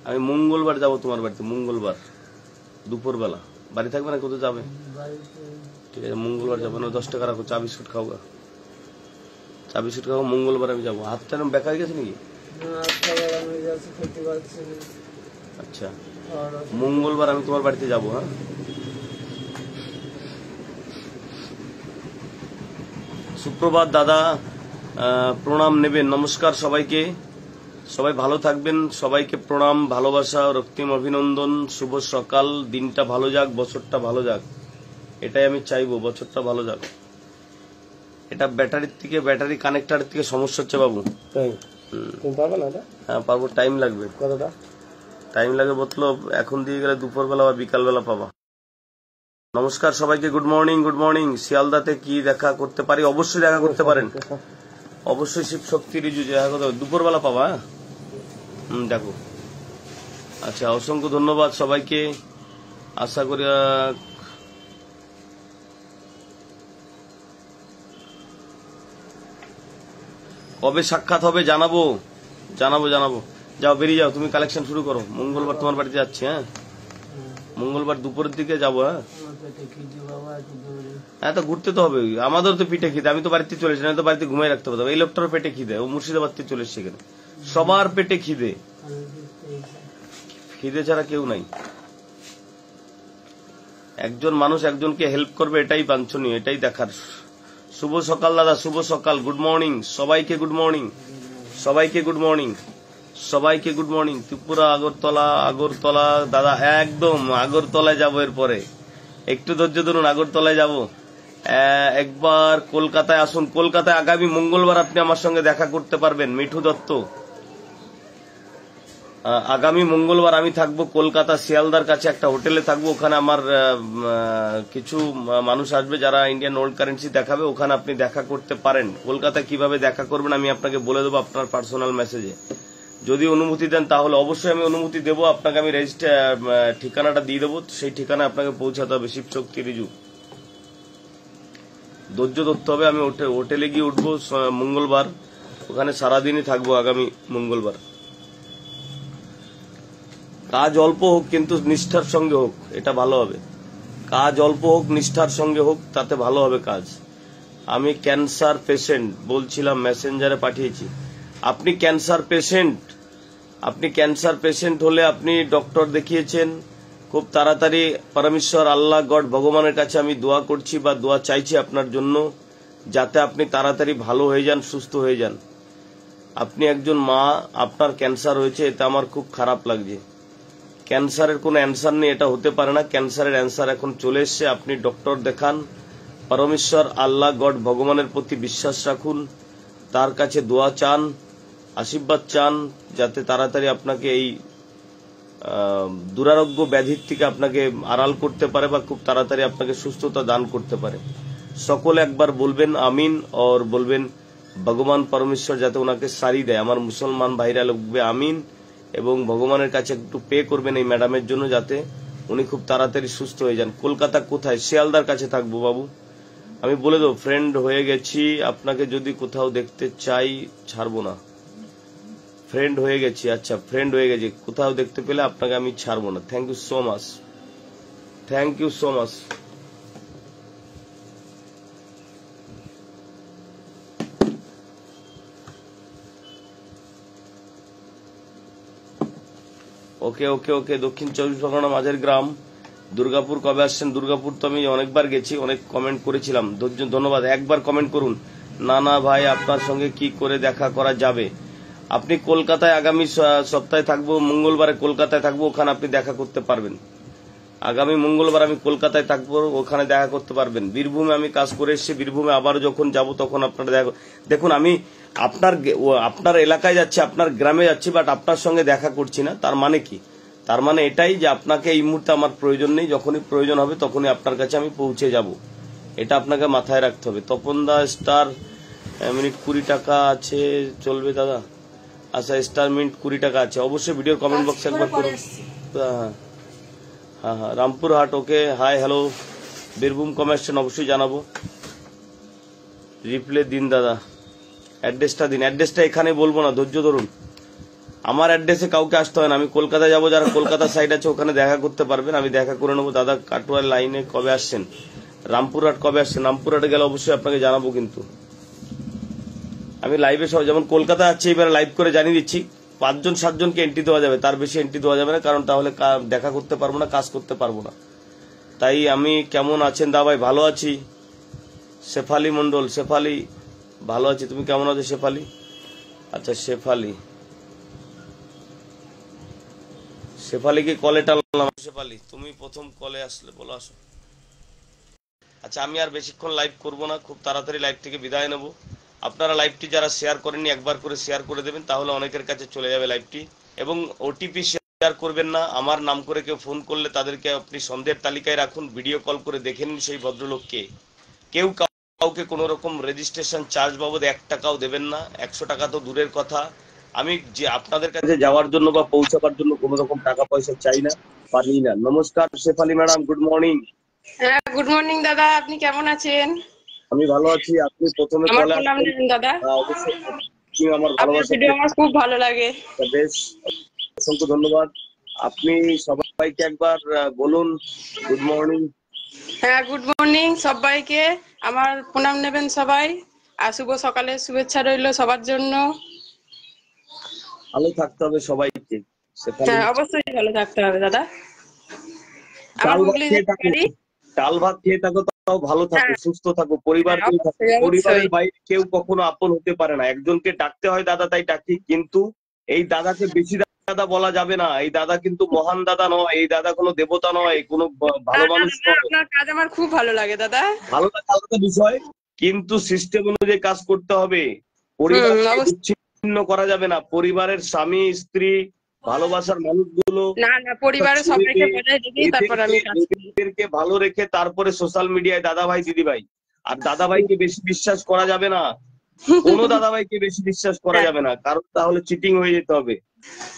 আমি মঙ্গলবার যাব তোমার বাড়িতে, মঙ্গলবার দুপুরবেলা। বাড়ি থাকবে না? কোথাও যাবে? ঠিক আছে, মঙ্গলবার যাবো না। 10 টাকা রাখো, চা বিস্কুট খাও গা, চা বিস্কুট খাও। মঙ্গলবার আমি যাবো। হাতটা এরকম ব্যাকা হয়ে গেছে নাকি? আচ্ছা, মঙ্গলবার আমি তোমার বাড়িতে যাবো। হ্যাঁ, সুপ্রভাত দাদা, প্রণাম নেবেন। নমস্কার সবাইকে, সবাই ভালো থাকবেন। সবাইকে প্রণাম, ভালোবাসা, রক্তিম অভিনন্দন। শুভ সকাল। দিনটা ভালো যাক, বছরটা ভালো যাক, এটাই আমি চাইবো, বছরটা ভালো যাক। এটা ব্যাটারি কানেক্টারের থেকে সমস্যা হচ্ছে বাবু। পারবে না? হ্যাঁ পারবো, টাইম লাগবে। কতটা টাইম লাগবে মতলব এখন দিয়ে গেলে দুপুরবেলা বা বিকালবেলা পাবা। নমস্কার সবাইকে, গুড মর্নিং, গুড মর্নিং। শিয়ালদাতে কি দেখা করতে পারি? অবশ্যই দেখা করতে পারেন, অবশ্যই শিব শক্তি রিজু দেখা করতে পারেন, দুপুরবেলা পাবা। দেখো। আচ্ছা, অসংখ্য ধন্যবাদ সবাইকে। আশা করি কবে সাক্ষাৎ হবে জানাবো, জানাবো, জানাবো। যাও, বেরিয়ে যাও, তুমি কালেকশন শুরু করো। মঙ্গলবার তোমার বাড়িতে যাচ্ছি। হ্যাঁ, মঙ্গলবার দুপুরের দিকে যাবো। হ্যাঁ, তো ঘুরতে তো হবে, আমাদের তো পিঠে খিদে। আমি তো বাড়িতে চলে এসেছি, তো বাড়িতে ঘুমাই রাখতে পারবো। এই লোকটারও পেটে খিদে, ও মুর্শিদাবাদ থেকে চলে এসছে এখানে। সবার পেটে খিদে, খিদে ছাড়া কেউ নাই। একজন মানুষ একজনকে হেল্প করবে, এটাই বাঞ্ছনীয়, এটাই দেখার। শুভ সকাল দাদা, শুভ সকাল, গুড মর্নিং সবাইকে, গুড মর্নিং সবাইকে, গুড মর্নিং সবাইকে, গুড মর্নিং। ত্রিপুরা, আগরতলা, আগরতলা দাদা, একদম আগরতলায় যাবো এরপরে। একটু ধৈর্য ধরুন, আগরতলায় যাব। একবার কলকাতায় আসুন। কলকাতায় আগামী মঙ্গলবার আপনি আমার সঙ্গে দেখা করতে পারবেন। মিঠু দত্ত, আগামী মঙ্গলবার আমি থাকবো কলকাতা শিয়ালদার কাছে একটা হোটেলে থাকবো। ওখানে আমার কিছু মানুষ আসবে যারা ইন্ডিয়ান ওল্ড কারেন্সি দেখাবে, ওখানে আপনি দেখা করতে পারেন। কলকাতায় কিভাবে দেখা করবেন আমি আপনাকে বলে দেবো আপনার পার্সোনাল মেসেজে। যদি অনুমতি দেন তাহলে অবশ্যই আমি অনুমতি দেবো আপনাকে। আমি ঠিকানাটা দিয়ে দেবো, সেই ঠিকানায় আপনাকে পৌঁছাতে হবে। শিবশক্তি রিজু, ধৈর্য ধরতে হবে। আমি হোটেলে গিয়ে উঠবো মঙ্গলবার, ওখানে সারাদিনই থাকবো আগামী মঙ্গলবার। কাজ অল্প হোক কিন্তু নিষ্ঠার সঙ্গে হোক, এটা ভালো হবে। কাজ অল্প হোক নিষ্ঠার সঙ্গে হোক, তাতে ভালো হবে কাজ। আমি ক্যান্সার পেশেন্ট বলছিলাম, মেসেঞ্জারে পাঠিয়েছি। আপনি ক্যান্সার পেশেন্ট, আপনি ক্যান্সার পেশেন্ট হলে আপনি ডক্টর দেখিয়েছেন, খুব তাড়াতাড়ি পরমেশ্বর আল্লাহ গড ভগবানের কাছে আমি দোয়া করছি বা দোয়া চাইছি আপনার জন্য, যাতে আপনি তাড়াতাড়ি ভালো হয়ে যান, সুস্থ হয়ে যান। আপনি একজন মা, আপনার ক্যান্সার হয়েছে, এটা আমার খুব খারাপ লাগছে। ক্যান্সারের কোনো অ্যান্সার নেই, এটা হতে পারে না। ক্যান্সারের অ্যান্সার এখন চলে এসছে। আপনি ডক্টর দেখান, পরমেশ্বর আল্লাহ গড ভগবানের প্রতি বিশ্বাস রাখুন, তার কাছে দোয়া চান, আশীর্বাদ চান, যাতে তাড়াতাড়ি আপনাকে এই দুরারোগ্য ব্যাধির থেকে আপনাকে আড়াল করতে পারে বা খুব তাড়াতাড়ি আপনাকে সুস্থতা দান করতে পারে। সকলে একবার বলবেন আমিন, আর বলবেন ভগবান পরমেশ্বর যাতে ওনাকে সারি দেয়। আমার মুসলমান ভাইরা লিখবে আমিন, এবং ভগবানের কাছে একটু পে করবেন এই ম্যাডামের জন্য, যাতে উনি খুব তাড়াতাড়ি সুস্থ হয়ে যান। কলকাতা কোথায়? শিয়ালদার কাছে থাকবো বাবু। আমি বলে দেবো ফ্রেন্ড হয়ে গেছি, আপনাকে যদি কোথাও দেখতে চাই ছাড়বো না। ফ্রেন্ড হয়ে গেছি, আচ্ছা ফ্রেন্ড হয়ে গেছি, কোথাও দেখতে পেলে আপনাকে আমি ছাড়বো না। Thank you so much, thank you so much. Okay okay okay. Dakshin 24 Pargana মাঝের গ্রাম, দুর্গাপুর কবে আসছেন? দুর্গাপুর তো আমি অনেকবার গেছি, অনেক কমেন্ট করেছিলাম। ধন্যবাদ। একবার কমেন্ট করুন। না না ভাই, আপনার সঙ্গে কি করে দেখা করা যাবে? আপনি কলকাতায় আগামী সপ্তাহে থাকবো, মঙ্গলবারে কলকাতায় থাকবো, ওখানে আপনি দেখা করতে পারবেন। আগামী মঙ্গলবার আমি কলকাতায় থাকবো, ওখানে দেখা করতে পারবেন। বীরভূমে আমি কাজ করে এসেছি, বীরভূমে আবার যখন যাব তখন আপনারা দেখা। দেখুন, আমি আপনার এলাকায় যাচ্ছি, আপনার গ্রামে যাচ্ছি, বাট আপনার সঙ্গে দেখা করছি না। তার মানে কি? তার মানে এটাই যে আপনাকে এই মুহূর্তে আমার প্রয়োজন নেই, যখনই প্রয়োজন হবে তখনই আপনার কাছে আমি পৌঁছে যাব। এটা আপনাকে মাথায় রাখতে হবে। তপন দা স্টার মিনিট 20 টাকা আছে, চলবে দাদা? আচ্ছা, স্টার মিনিট 20 টাকা আছে। অবশ্যই ভিডিওর কমেন্ট বক্সে একবার করুন। হ্যাঁ হ্যাঁ হ্যাঁ, রামপুরহাট। ওকে, হাই হ্যালো। বীরভূম কমার্শন অবশ্যই জানাবো। রিপ্লে দিন দাদা, অ্যাড্রেসটা দিন। অ্যাড্রেসটা এখানে বলবো না, ধৈর্য ধরুন। আমার অ্যাড্রেসে কাউকে আসতে হয় না। আমি কলকাতা যাবো, যারা কলকাতা সাইড আছে ওখানে দেখা করতে পারবেন, আমি দেখা করে নেবো। দাদা কাটোয়ার লাইনে কবে আসছেন? রামপুরহাট কবে আসছেন? রামপুরহাটে গেলে অবশ্যই আপনাকে জানাবো। কিন্তু আমি লাইভে সব, যেমন কলকাতা আছে, এবার লাইভ করে জানিয়ে দিচ্ছি, 5-7 জনকে এন্ট্রি দেওয়া যাবে, তার বেশি এন্ট্রি দেওয়া যাবে না, কারণ তাহলে দেখা করতে পারবো না, কাজ করতে পারবো না। তাই আমি, কেমন আছেন দা ভাই? ভালো আছি। শেফালি মন্ডল, শেফালি ভালো আছি, তুমি কেমন আছো শেফালি? আচ্ছা শেফালিকে কলে টানলাম। শেফালি তুমি প্রথম কলে আসলে, বলো আসো। আচ্ছা, আমি আর বেশিক্ষণ লাইভ করব না, খুব তাড়াতাড়ি লাইভ থেকে বিদায় নেব। আপনারা লাইভটি যারা শেয়ার করেননি একবার করে শেয়ার করে দেবেন, তাহলে অনেকের কাছে চলে যাবে লাইভটি। এবং ওটিপি শেয়ার করবেন না। আমার নাম করে কেউ ফোন করলে তাদেরকে আপনি সন্দেহের তালিকায় রাখুন, ভিডিও কল করে দেখে নিন সেই ভদ্রলোককে। কেউ কাউকে কোনো রকম রেজিস্ট্রেশন চার্জ বাবদ 1 টাকাও দেবেন না। 100 টাকা তো দূরের কথা, আমি যে আপনাদের কাছে যাওয়ার জন্য বা পৌঁছাবার জন্য কোনো রকম টাকা পয়সা চাই না, পারি না। নমস্কার শেফালি ম্যাডাম, গুড মর্নিং। হ্যাঁ, গুড মর্নিং দাদা, আপনি কেমন আছেন? আমি ভালো আছি। আপনি প্রথমে আমার কলে প্রণাম আসবেন। নেবেন দাদা। অবশ্যই আপনি আমার আপনার ভালোবাসা ভিডিও আমার খুব ভালো লাগে। বেশ, অসংখ্য ধন্যবাদ। আপনি সবাইকে একবার বলুন গুড মর্নিং। হ্যাঁ, গুড মর্নিং সবাইকে, আমার প্রণাম নেবেন সবাই। আর শুভ সকালের শুভেচ্ছা রইল সবার জন্য। ভালো থাকতে হবে সবাইকে। হ্যাঁ, অবশ্যই ভালো থাকতে হবে দাদা। আমার হুগলি বাড়ি। ডাল ভাত খেয়ে থাকো, তাও ভালো থাকো, সুস্থ থাকো, পরিবার নিয়ে থাকো। পরিবারের বাইরে কেউ কখনো আপন হতে পারে না। একজনকে ডাকতে হয় দাদা, তাই ডাকি। কিন্তু এই দাদাকে বেশি দাদা বলা যাবে না। এই দাদা কিন্তু মহান দাদা নয়, এই দাদা কোনো দেবতা নয়, কোনো ভালো মানুষ নয়। আপনার কাজ আমার খুব ভালো লাগে দাদা। ভালো লাগা আলাদা বিষয়, কিন্তু সিস্টেম অনুযায়ী কাজ করতে হবে। পরিবারকে বিচ্ছিন্ন করা যাবে না। পরিবারের স্বামী স্ত্রী, ভালোবাসার মানুষগুলো, না না, পরিবারের সবাইকে বজায় রেখেই তারপর আমি কাজ করি। এদেরকে ভালো রেখে তারপরে সোশ্যাল মিডিয়ায় দাদা ভাই দিদি ভাই। আর দাদা ভাইকে বেশি বিশ্বাস করা যাবে না, কোনো দাদা ভাইকে বেশি বিশ্বাস করা যাবে না, কারণ তাহলে চিটিং হয়ে যেতে হবে।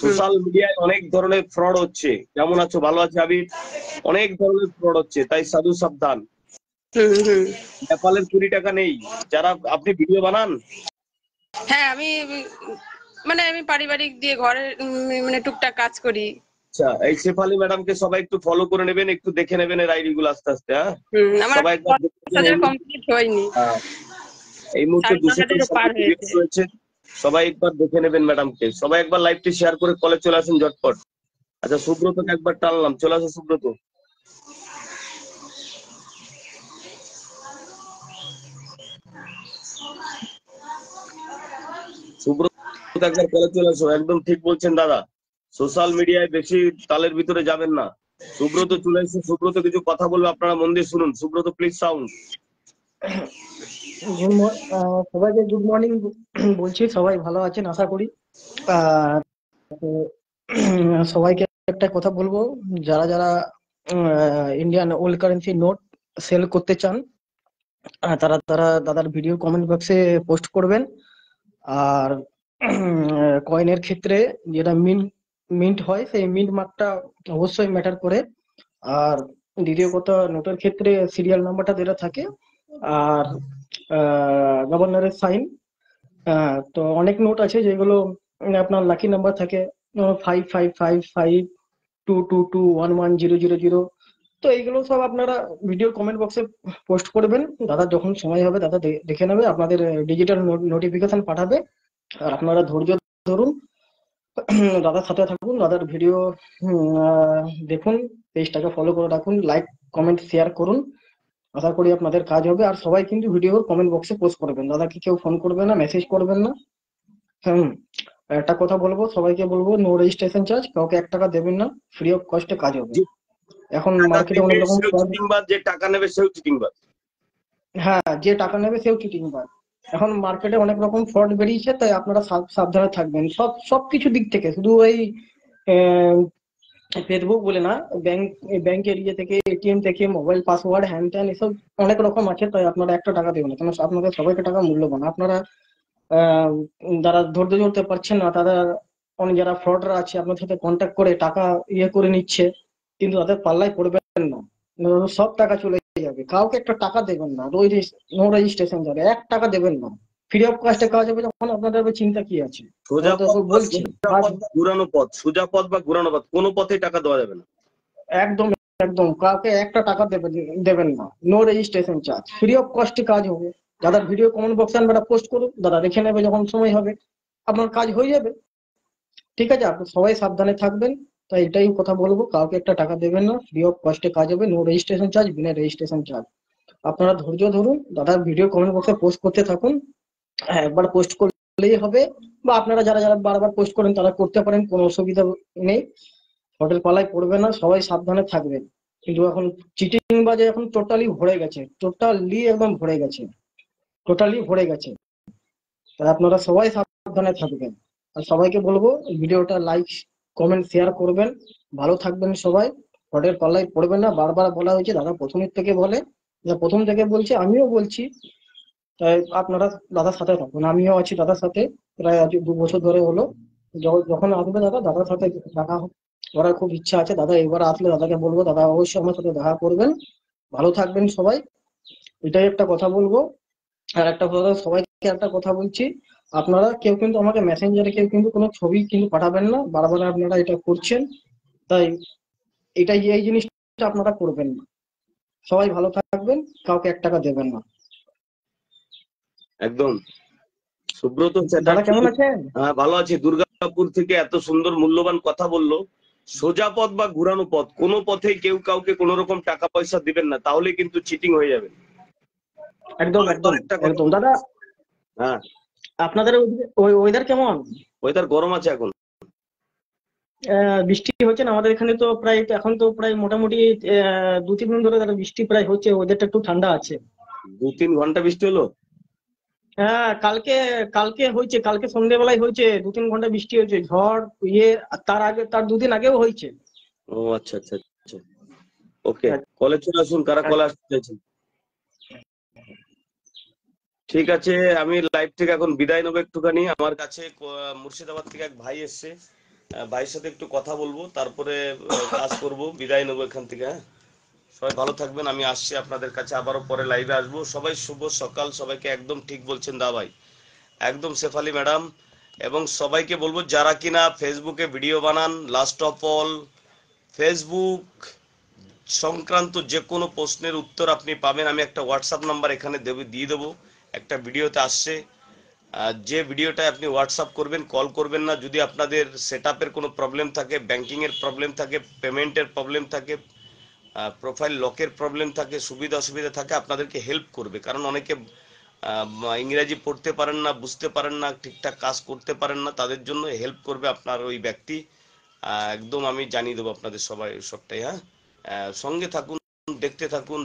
সোশ্যাল মিডিয়ায় অনেক ধরনের ফ্রড হচ্ছে। কেমন আছো? ভালো আছে আবির? অনেক ধরনের ফ্রড হচ্ছে, তাই সাধু সাবধান। নেপালের 20 টাকা নেই। যারা, আপনি ভিডিও বানান? হ্যাঁ, আমি পারিবারিক দিয়ে ঘরে মানে টুকটাক কাজ করি। আচ্ছা, এই শেফালি ম্যাডামকে সবাই একটু ফলো করে নেবেন, একটু দেখে নেবেন এর আইডি গুলো আস্তে আস্তে। হ্যাঁ, আমার সবাই একবার দেখে 50,000 নেবেন। কমপ্লিট হয়নি, হ্যাঁ, এই মুহূর্তে 9,500 পার 263 হয়েছে। ভিউজ রয়েছে। সবাই একবার দেখে নেবেন ম্যাডামকে। সবাই একবার লাইভটি শেয়ার করে কলে চলে আসুন ঝটপট। আচ্ছা, সুব্রতকে একবার টানলাম, চলে আসো সুব্রত। সুব্রত একবার কলে চলে আসো। একদম ঠিক বলছেন দাদা, সোশ্যাল মিডিয়ায় বেশি তালের ভিতরে যাবেন না। সুব্রত চলে এসে, সুব্রত কিছু কথা বলবে, আপনারা মন দিয়ে শুনুন। Subrata please sound. সবাইকে গুড মর্নিং বলছি। সবাই ভালো আছেন আশা করি। আহ, তো সবাইকে একটা কথা বলবো, যারা যারা Indian old currency note sell করতে চান, তারা তারা দাদার ভিডিও কমেন্ট বক্সে পোস্ট করবেন। আর কয়েনের ক্ষেত্রে যেটা মিন্ট হয়, সেই মিন্ট মার্কটা অবশ্যই ম্যাটার করে। আর দ্বিতীয় কথা, নোটের ক্ষেত্রে সিরিয়াল নাম্বারটা যেটা থাকে, আর গভর্নরের সাইন। তো অনেক নোট আছে যেগুলো আপনার লাকি নাম্বার থাকে, 555552221100। তো এইগুলো সব আপনারা ভিডিও কমেন্ট বক্সে পোস্ট করবেন। দাদা যখন সময় হবে দাদা দেখে নেবে, আপনাদের ডিজিটাল নোটিফিকেশন পাঠাবে। আর আপনারা ধৈর্য ধরুন, দাদার সাথে থাকুন, দাদার ভিডিও দেখুন, পেজটাকে ফলো করে রাখুন, লাইক কমেন্ট শেয়ার করুন। আশা করি আপনাদের কাজ হবে। আর সবাই কিন্তু ভিডিও কমেন্ট বক্সে পোস্ট করবেন, দাদাকে কেউ ফোন করবে না, মেসেজ করবেন না। হুম। একটা কথা বলবো, সবাইকে বলবো, নো রেজিস্ট্রেশন চার্জ, কাউকে 1 টাকা দেবেন না, ফ্রি অফ কস্টে কাজ হবে। যে এখন টাকা মার্কেটে দেবে অনেক রকম সেও fraud। চিটিংবাজ, যে টাকা নেবে সেও চিটিংবাজ। হ্যাঁ, যে টাকা নেবে সেও চিটিং বাজ। এখন মার্কেটে অনেক রকম ফ্রড বেরিয়েছে, তাই আপনারা সাবধানে থাকবেন সবকিছু দিক থেকে। শুধু ওই ফেসবুক বলে না, ব্যাংকের ইয়ে থেকে, এটিএম থেকে, মোবাইল পাসওয়ার্ড, হ্যান ত্যান, এসব অনেক রকম আছে। তাই আপনারা 1 টাকা দেবেন না, কেন আপনাদের সবাইকে টাকা মূল্যবান। আপনারা আহ, যারা ধৈর্য ধরতে পারছেন না, তারা অনেক যারা ফ্রডরা আছে আপনার সাথে কন্ট্যাক্ট করে টাকা ইয়ে করে নিচ্ছে, কিন্তু তাদের পাল্লায় পড়বেন না, সব টাকা চলে যাবে। কাউকে 1 টাকা দেবেন না, নো রেজিস্ট্রেশন যাবে, 1 টাকা দেবেন না, ফ্রি অফ কস্টে কাজ হবে। যখন আপনাদের আবার চিন্তা কি আছে? সোজা আমরা তো পথ বা বলছি সোজা কাজ। পথ বা ঘুরানো পথ, সোজা পথ বা ঘুরানো পথ, কোনো পথেই টাকা দেওয়া যাবে না। একদম একদম কাউকে 1 টাকা দেবেন না, no registration charge, free of কস্টে কাজ হবে। দাদার ভিডিও কমেন্ট বক্সে আমরা পোস্ট করুন, দাদা দেখে নেবে, যখন সময় হবে আপনার কাজ হয়ে যাবে। ঠিক আছে, আপনি সবাই সাবধানে থাকবেন। তাই এটাই কথা বলবো, কাউকে 1 টাকা দেবেন না, ফ্রি অফ কস্টে কাজ হবে, নো রেজিস্ট্রেশন চার্জ, বিনা রেজিস্ট্রেশন চার্জ। আপনারা ধৈর্য ধরুন, দাদার ভিডিও কমেন্ট বক্সে পোস্ট করতে থাকুন। হ্যাঁ, একবার পোস্ট করলেই হবে, বা আপনারা যারা যারা বারবার পোস্ট করেন তারা করতে পারেন, কোনো অসুবিধা নেই। হোটেল পালায় পড়বে না, সবাই সাবধানে থাকবেন। কিন্তু এখন চিটিং বাজে এখন টোটালি ভরে গেছে, টোটালি একদম ভরে গেছে, টোটালি ভরে গেছে। তাই আপনারা সবাই সাবধানে থাকবেন। আর সবাইকে বলবো, ভিডিওটা লাইক কমেন্ট শেয়ার করবেন। ভালো থাকবেন সবাই, ফ্রডের পাল্লায় পড়বেন না। বারবার বলা হয়েছে, দাদা প্রথমের থেকে বলে, প্রথম থেকে বলছি, আমিও বলছি। তাই আপনারা দাদার সাথে থাকুন, আমিও আছি দাদার সাথে, প্রায় আজ 2 বছর ধরে হলো। যখন আসবে দাদা, দাদার সাথে দেখা করার খুব ইচ্ছা আছে। দাদা এবার আসলে দাদাকে বলবো, দাদা অবশ্যই আমার সাথে দেখা করবেন। ভালো থাকবেন সবাই, এটাই একটা কথা বলবো। আর একটা কথা, সবাইকে একটা কথা বলছি, আপনারা কেউ কিন্তু আমাকে মেসেঞ্জারে কেউ কিন্তু কোনো ছবি কিন্তু পাঠাবেন না, বারবার আপনারা এটা করছেন। তাই এই জিনিসটা আপনারা করবেন না। সবাই ভালো থাকবেন, কাউকে 1 টাকা দেবেন না। একদম। সুব্রত দাদা চ্যাটার্জি, কেমন আছেন? হ্যাঁ ভালো আছি। দুর্গাপুর থেকে এত সুন্দর মূল্যবান কথা বললো। সোজা পথ বা ঘুরানো পথ, কোনো পথেই কেউ কাউকে কোনো রকম টাকা পয়সা দিবেন না, তাহলে কিন্তু চিটিং হয়ে যাবে। একদম একদম একটা কথা, একদম। দাদা হ্যাঁ, আপনাদের ওয়েদার কেমন? ওয়েদার গরম আছে এখন। বৃষ্টি হচ্ছে না আমাদের এখানে, তো প্রায় এখন তো প্রায় মোটামুটি 2-3 দিন ধরে দাদা বৃষ্টি প্রায় হচ্ছে, ওয়েদারটা একটু ঠান্ডা আছে। 2-3 ঘন্টা বৃষ্টি হলো। হ্যাঁ, কালকে কালকে হয়েছে, কালকে সন্ধ্যেবেলায় হয়েছে, 2-3 ঘন্টা বৃষ্টি হয়েছে, ঝড় ইয়ে। আর তার আগে, তার 2 দিন আগেও হয়েছে। ও আচ্ছা আচ্ছা আচ্ছা, ওকে। কলে চলে আসুন, কারা কলে আসতে চাইছেন। ঠিক আছে, আমি লাইভ থেকে এখন বিদায় নেবো একটুখানি। আমার কাছে মুর্শিদাবাদ থেকে এক ভাই এসছে, ভাইয়ের সাথে একটু কথা বলবো, তারপরে কাজ করব, বিদায় নেবো এখান থেকে। হ্যাঁ, সবাই ভালো থাকবেন, আমি আসছি আপনাদের কাছে, আবারও পরে লাইভে আসবো। সবাই শুভ সকাল সবাইকে। একদম ঠিক বলছেন দা ভাই, একদম শেফালি ম্যাডাম। এবং সবাইকে বলবো, যারা কিনা ফেসবুকে ভিডিও বানান, লাস্ট অফ অল ফেসবুক সংক্রান্ত যে কোনো প্রশ্নের উত্তর আপনি পাবেন। আমি একটা হোয়াটসঅ্যাপ নাম্বার এখানে দিয়ে দেবো, একটা ভিডিওতে আসছে। যে ভিডিওটা আপনি হোয়াটসঅ্যাপ করবেন, কল করবেন না। যদি আপনাদের সেটআপের কোনো প্রবলেম থাকে, ব্যাংকিংয়ের প্রবলেম থাকে, পেমেন্টের প্রবলেম থাকে, প্রোফাইল লকের প্রবলেম থাকে, সুবিধা অসুবিধা থাকে, আপনাদেরকে হেল্প করবে। কারণ অনেকে ইংরেজি পড়তে পারেন না, বুঝতে পারেন না, ঠিকঠাক কাজ করতে পারেন না, তাদের জন্য হেল্প করবে আপনার ওই ব্যক্তি। একদম আমি জানিয়ে দেবো আপনাদের সবাই সবটাই। হ্যাঁ, সঙ্গে থাকুন, দেখতে থাকুন।